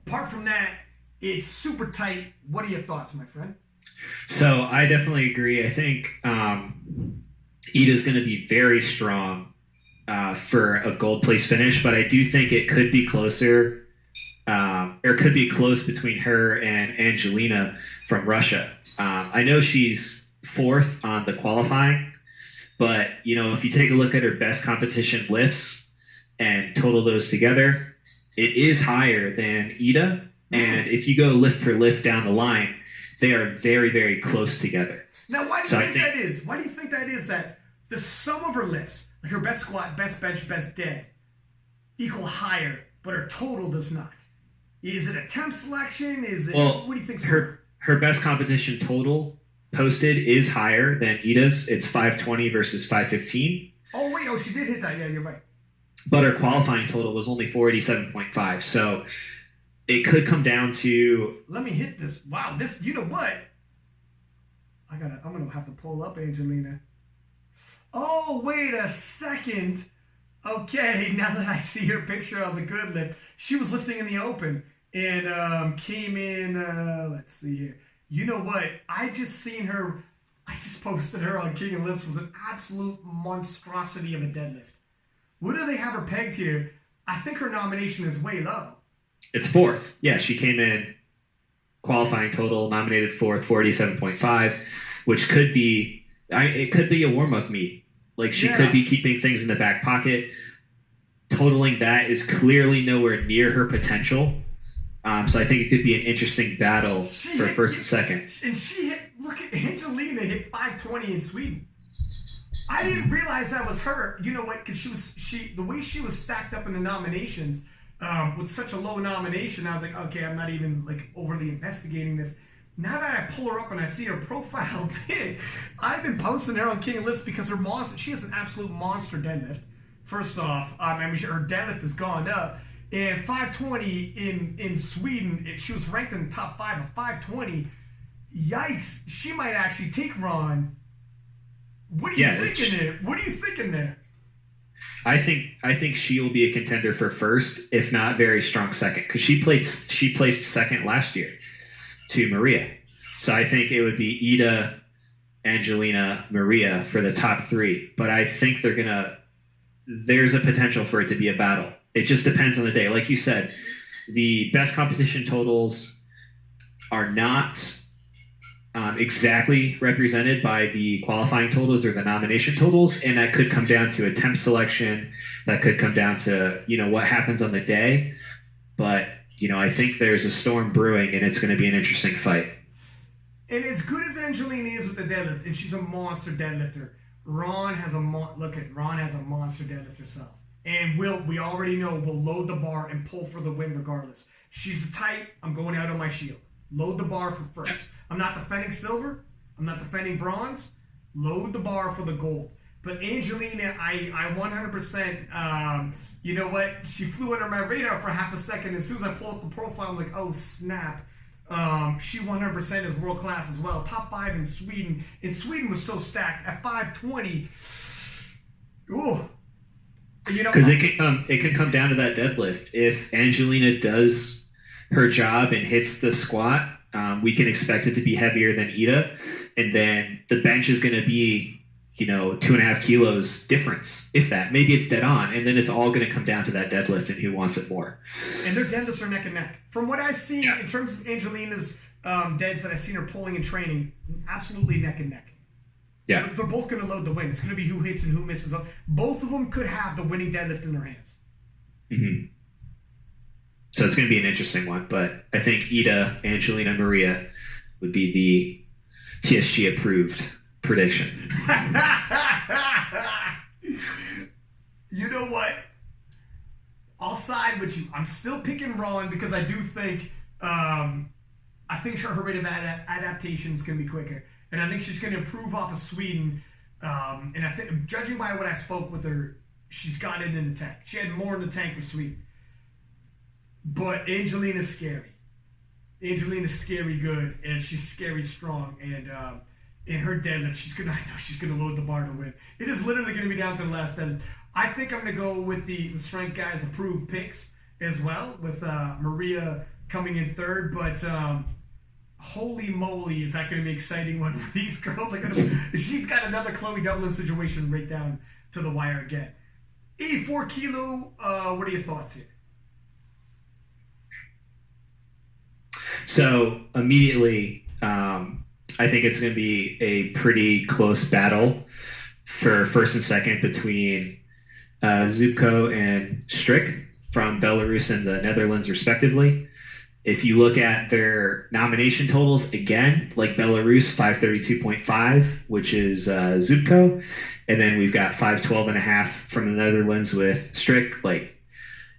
Apart from that, it's super tight. What are your thoughts, my friend? So I definitely agree. I think Ida's going to be very strong for a gold place finish, but I do think it could be closer, or it could be close between her and Angelina from Russia. I know she's fourth on the qualifying, but if you take a look at her best competition lifts and total those together, it is higher than Ida. And if you go lift for lift down the line, they are very, very close together. Now, why do you think that is? Why do you think that is, that the sum of her lifts, like her best squat, best bench, best dead, equal higher, but her total does not? Is it a temp selection? Is it, what do you think? Her best competition total posted is higher than Ida's. It's 520 versus 515. Oh, wait. Oh, she did hit that. Yeah, you're right. But her qualifying total was only 487.5. So it could come down to... Let me hit this. Wow, this, you know what? I'm going to have to pull up Angelina. Oh, wait a second. Okay, now that I see her picture on the good lift, she was lifting in the Open and came in, let's see here. You know what? I just posted her on King of Lifts with an absolute monstrosity of a deadlift. What do they have her pegged here? I think her nomination is way low. It's fourth. Yeah, she came in qualifying total, nominated fourth, 47.5, which could be, it could be a warm-up meet. Like, she could be keeping things in the back pocket. Totaling that is clearly nowhere near her potential. So I think it could be an interesting battle for first and second. And she hit, look at Angelina hit 520 in Sweden. I didn't realize that was her. You know what? Because the way she was stacked up in the nominations, with such a low nomination, I was like, okay, I'm not even like overly investigating this. Now that I pull her up and I see her profile, I've been posting her on King of Lifts because she has an absolute monster deadlift. First off, her deadlift has gone up. And 520 in Sweden, she was ranked in the top 5 of 520. Yikes, she might actually take Ron. What are you thinking there? What are you thinking there? I think she will be a contender for first, if not very strong second, because she placed second last year to Maria. So I think it would be Ida, Angelina, Maria for the top three. But I think there's a potential for it to be a battle. It just depends on the day. Like you said, the best competition totals are not exactly represented by the qualifying totals or the nomination totals, and that could come down to a temp selection. That could come down to what happens on the day. But I think there's a storm brewing, and it's going to be an interesting fight. And as good as Angelina is with the deadlift, and she's a monster deadlifter, Ron has a monster deadlift herself. And we already know we'll load the bar and pull for the win regardless. She's tight. I'm going out on my shield. Load the bar for first. I'm not defending silver. I'm not defending bronze. Load the bar for the gold. But Angelina, I 100%, you know what? She flew under my radar for half a second. As soon as I pull up the profile, I'm like, oh, snap. She 100% is world class as well. Top 5 in Sweden. And Sweden was so stacked. At 520, ooh. Because it can come down to that deadlift. If Angelina does her job and hits the squat, we can expect it to be heavier than Ida, and then the bench is going to be 2.5 kilos difference, if that. Maybe it's dead on, and then it's all going to come down to that deadlift and who wants it more. And their deadlifts are neck and neck. From what I've seen in terms of Angelina's deads that I've seen her pulling and training, absolutely neck and neck. Yeah, they're both going to load the win. It's going to be who hits and who misses. Both of them could have the winning deadlift in their hands. Mm-hmm. So it's going to be an interesting one. But I think Ida, Angelina, Maria would be the TSG-approved prediction. You know what? I'll side with you. I'm still picking Ron because I do think her rate of adaptation is going to be quicker. And I think she's going to improve off of Sweden. And I think, judging by what I spoke with her, she's got it in the tank. She had more in the tank for Sweden. But Angelina's scary. Angelina's scary good, and she's scary strong. And in her deadlift, I know she's gonna load the bar to win. It is literally gonna be down to the last deadlift. I think I'm gonna go with the strength guys' approved picks as well, with Maria coming in third. But holy moly, is that gonna be exciting when these girls are gonna? She's got another Chloe Dublin situation right down to the wire again. 84 kilo. What are your thoughts here? So immediately, I think it's going to be a pretty close battle for first and second between Zubko and Strick from Belarus and the Netherlands, respectively. If you look at their nomination totals, again, like Belarus, 532.5, which is Zubko. And then we've got 512.5 from the Netherlands with Strick. Like,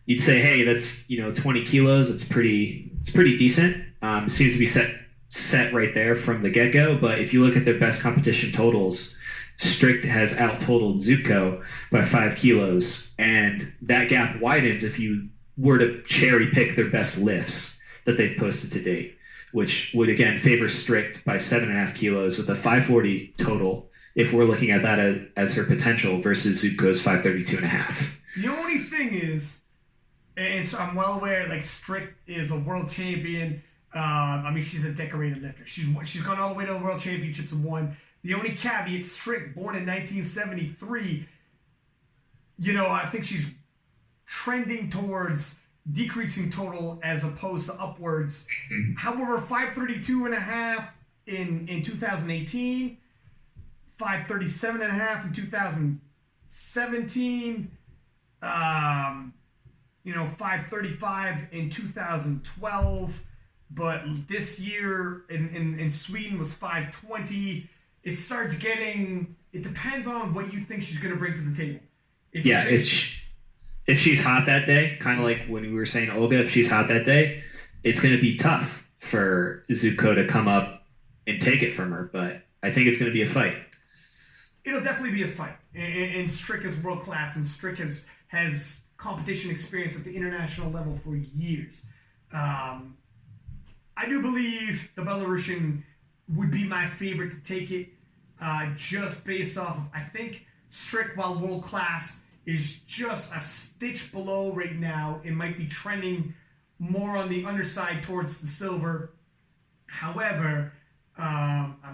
you'd say, hey, that's 20 kilos. It's pretty decent. It seems to be set right there from the get-go. But if you look at their best competition totals, Strick has out-totaled Zubko by 5 kilos. And that gap widens if you were to cherry-pick their best lifts that they've posted to date, which would, again, favor Strick by 7.5 kilos with a 540 total if we're looking at that as her potential versus Zubko's 532.5. The only thing is, and so I'm well aware, like, Strick is a world champion. I mean, she's a decorated lifter. She's gone all the way to the World Championships and won. The only caveat, Strick, born in 1973, I think she's trending towards decreasing total as opposed to upwards. Mm-hmm. However, 532.5 in 2018, 537.5 in 2017, 535 in 2012. But this year in Sweden was 520. It starts getting. It depends on what you think she's going to bring to the table. If she's hot that day, kind of like when we were saying Olga, if she's hot that day, it's going to be tough for Zubko to come up and take it from her. But I think it's going to be a fight. It'll definitely be a fight. And Strick is world class, and Strick has competition experience at the international level for years. I do believe the Belarusian would be my favorite to take it, just based off of, I think Strick, while world class, is just a stitch below right now. It might be trending more on the underside towards the silver. However,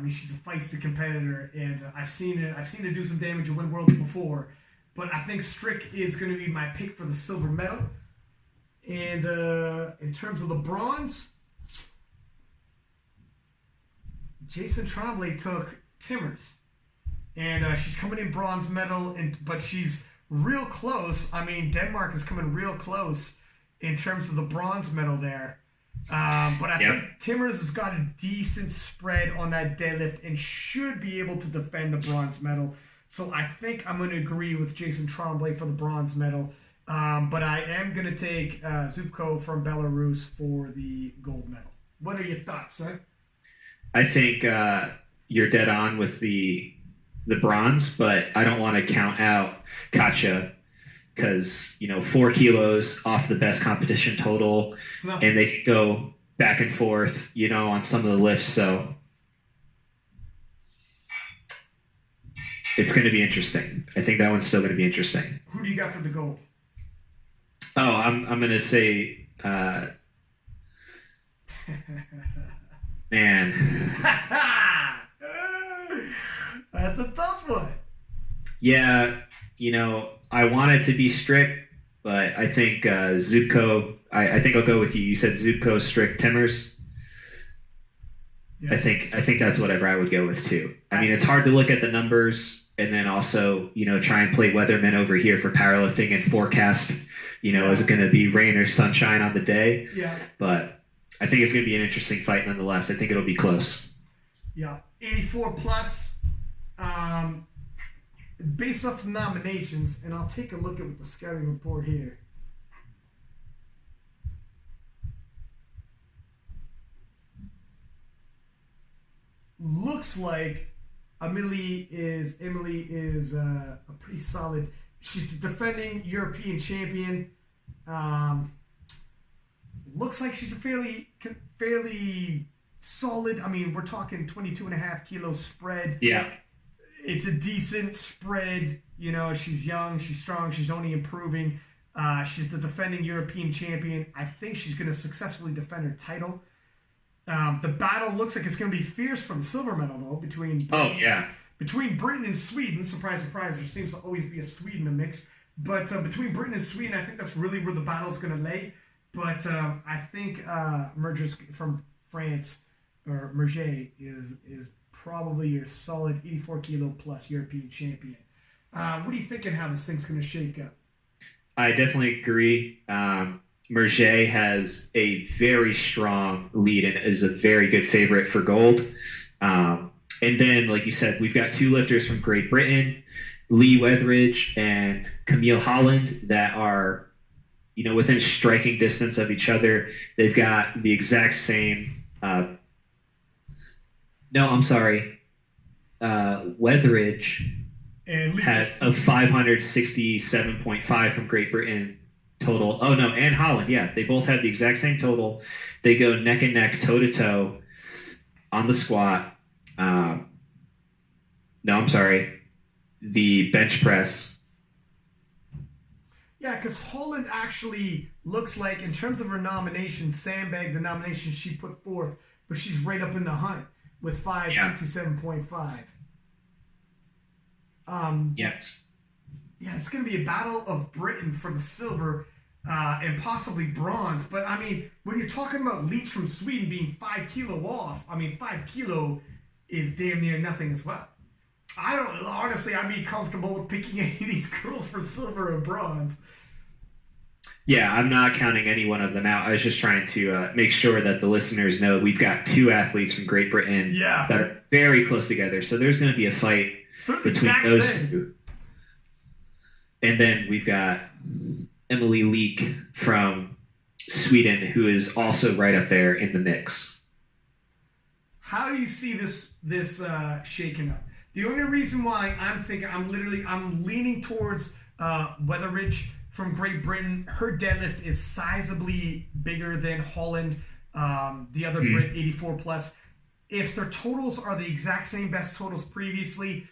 she's a feisty competitor, and I've seen her do some damage and win worlds before. But I think Strick is going to be my pick for the silver medal. And in terms of the bronze, Jason Tremblay took Timmers, and she's coming in bronze medal, but she's real close. I mean, Denmark is coming real close in terms of the bronze medal there. But I think Timmers has got a decent spread on that deadlift and should be able to defend the bronze medal. So I think I'm going to agree with Jason Tremblay for the bronze medal. But I am going to take Zubko from Belarus for the gold medal. What are your thoughts, sir? I think you're dead on with the bronze, but I don't want to count out Katja because 4 kilos off the best competition total, and they could go back and forth, on some of the lifts. So it's going to be interesting. I think that one's still going to be interesting. Who do you got for the gold? Oh, I'm going to say, man. That's a tough one. Yeah, I want it to be Strick, but I think Zubko, I think I'll go with you. You said Zubko, Strick, Timmers. Yeah. I think that's whatever I would go with too. I mean, it's hard to look at the numbers and then also, try and play weatherman over here for powerlifting and forecast, is it going to be rain or sunshine on the day? Yeah. But I think it's going to be an interesting fight nonetheless. I think it'll be close. Yeah. 84 plus. Based off the nominations, and I'll take a look at the scouting report here. Looks like Emily is a pretty solid. She's the defending European champion. Um, Looks like she's a fairly solid. I mean, we're talking 22.5 kilo spread. Yeah. It's a decent spread. You know, she's young, she's strong, she's only improving. She's the defending European champion. I think she's going to successfully defend her title. The battle looks like it's going to be fierce for the silver medal, though, between Britain and Sweden. Surprise, surprise, there seems to always be a Swede in the mix. But between Britain and Sweden, I think that's really where the battle's going to lay. But I think Mergers from France, or Merger, is probably your solid 84 kilo plus European champion. What are you thinking how this thing's going to shake up? I definitely agree. Merger has a very strong lead and is a very good favorite for gold. And then, like you said, we've got two lifters from Great Britain, Lee Weatheridge and Camille Holland, that are, you know, within striking distance of each other. They've got the exact same. Weatheridge And Lee has a 567.5 from Great Britain total. Oh no, and Holland. Yeah, they both have the exact same total. They go neck and neck, toe to toe, on the squat. The bench press. Yeah, because Holland actually looks like, in terms of her nomination, sandbagged the nomination she put forth, but she's right up in the hunt with 567.5. Yes. Yeah, it's going to be a battle of Britain for the silver and possibly bronze. But, I mean, when you're talking about Leach from Sweden being 5 kilo off, I mean, 5 kilo is damn near nothing as well. Honestly, I'd be comfortable with picking any of these girls for silver or bronze. Yeah, I'm not counting any one of them out. I was just trying to make sure that the listeners know we've got two athletes from Great Britain that are very close together. So there's going to be a fight between those two. And then we've got Emily Leek from Sweden, who is also right up there in the mix. How do you see this shaking up? The only reason why I'm leaning towards Weatheridge from Great Britain. Her deadlift is sizably bigger than Holland, the other Brit, 84 plus. If their totals are the exact same best totals previously,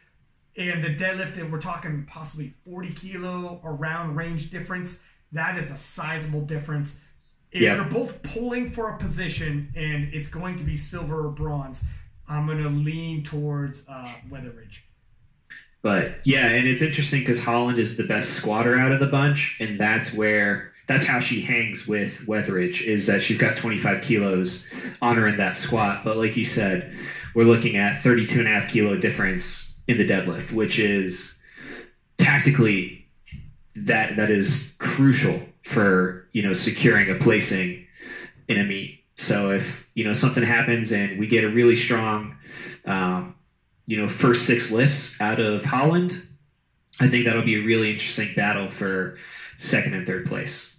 and the deadlift, and we're talking possibly 40 kilo around range difference, that is a sizable difference. If they're both pulling for a position and it's going to be silver or bronze, I'm going to lean towards Weatheridge. But yeah, and it's interesting because Holland is the best squatter out of the bunch, and that's how she hangs with Weatheridge, is that she's got 25 kilos on her in that squat. But like you said, we're looking at 32.5 kilo difference in the deadlift, which is tactically that is crucial for, you know, securing a placing in a meet. So if, you know, something happens and we get a really strong first 6 lifts out of Holland, I think that'll be a really interesting battle for second and third place.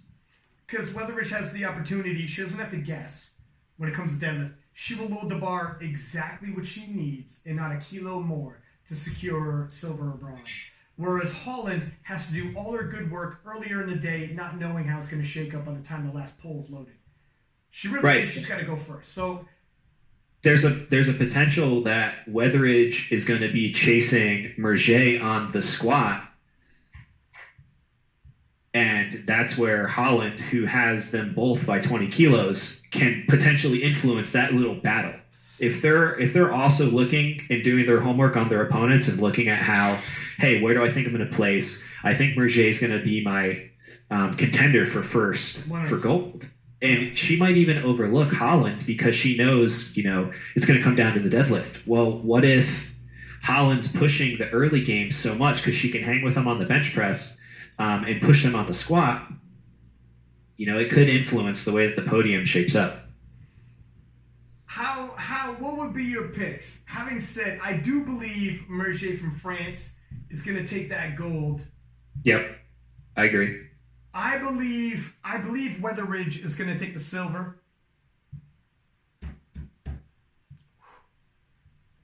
Because Weatheridge has the opportunity, she doesn't have to guess when it comes to deadlift. She will load the bar exactly what she needs and not a kilo more to secure silver or bronze. Whereas Holland has to do all her good work earlier in the day, not knowing how it's going to shake up by the time the last pull is loaded. She really thinks she's got to go first. So there's a potential that Weatheridge is going to be chasing Merger on the squat, and that's where Holland, who has them both by 20 kilos, can potentially influence that little battle. If they're also looking and doing their homework on their opponents and looking at how, hey, where do I think I'm going to place? I think Merger is going to be my contender for first for gold. And she might even overlook Holland because she knows, you know, it's going to come down to the deadlift. Well, what if Holland's pushing the early game so much because she can hang with them on the bench press and push them on the squat? You know, it could influence the way that the podium shapes up. What would be your picks? Having said, I do believe Merger from France is going to take that gold. Yep, I agree. I believe Weatheridge is going to take the silver.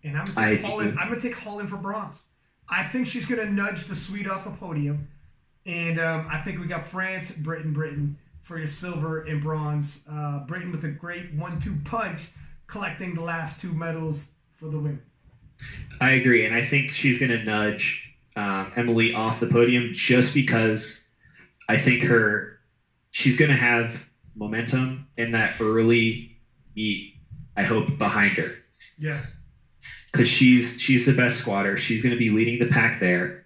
And I'm gonna take Holland for bronze. I think she's gonna nudge the Swede off the podium, and I think we got France, Britain for your silver and bronze. Britain with a great 1-2 punch, collecting the last 2 medals for the win. I agree, and I think she's gonna nudge Emily off the podium just because I think she's gonna have momentum in that early meet. I hope behind her. Yeah. Because she's the best squatter. She's going to be leading the pack there.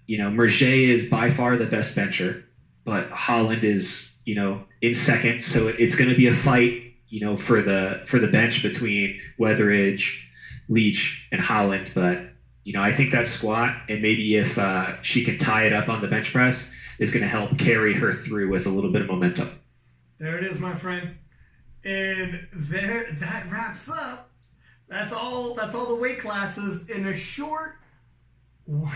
Merger is by far the best bencher, but Holland is, in second. So it's going to be a fight, for the bench between Weatheridge, Leach, and Holland. But, I think that squat, and maybe if she can tie it up on the bench press, is going to help carry her through with a little bit of momentum. There it is, my friend. And that wraps up. That's all the weight classes in a short 1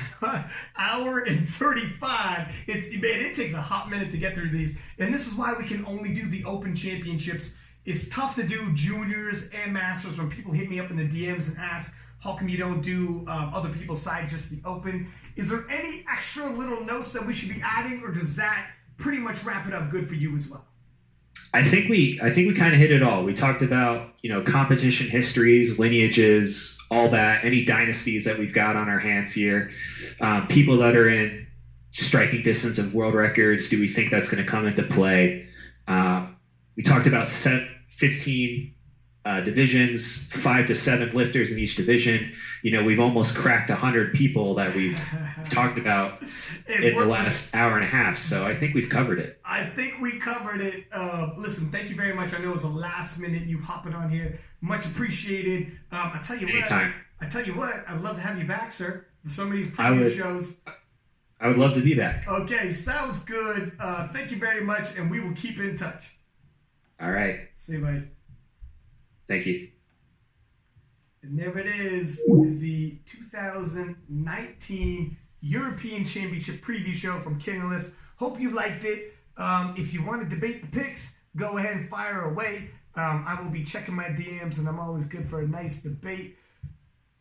hour and 35. It takes a hot minute to get through these. And this is why we can only do the Open Championships. It's tough to do juniors and masters when people hit me up in the DMs and ask, how come you don't do other people's side, just the Open? Is there any extra little notes that we should be adding, or does that pretty much wrap it up good for you as well? I think we kind of hit it all. We talked about, competition histories, lineages, all that, any dynasties that we've got on our hands here, people that are in striking distance of world records. Do we think that's going to come into play? We talked about 15 divisions, 5 to 7 lifters in each division. We've almost cracked 100 people that we've talked about in the last hour and a half. So I think we've covered it. I think we covered it. Listen, thank you very much. I know it was a last minute you hopping on here. Much appreciated. I tell you what, I'd love to have you back, sir, for some of these previous shows. I would love to be back. Okay, sounds good. Thank you very much, and we will keep in touch. All right. See you, buddy. Thank you. And there it is, the 2019 European Championship preview show from Kingless. Hope you liked it. If you want to debate the picks, go ahead and fire away. I will be checking my DMs, and I'm always good for a nice debate.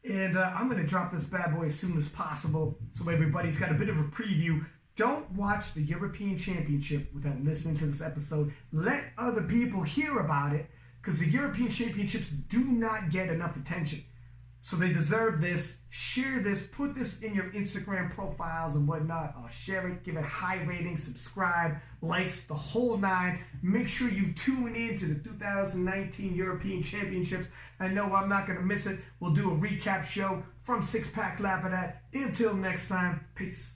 And I'm going to drop this bad boy as soon as possible, so everybody's got a bit of a preview. Don't watch the European Championship without listening to this episode. Let other people hear about it, because the European Championships do not get enough attention. So they deserve this. Share this. Put this in your Instagram profiles and whatnot. I'll share it. Give it high ratings. Subscribe. Likes. The whole 9. Make sure you tune in to the 2019 European Championships. I know I'm not going to miss it. We'll do a recap show from Six Pack Lapidat. Until next time. Peace.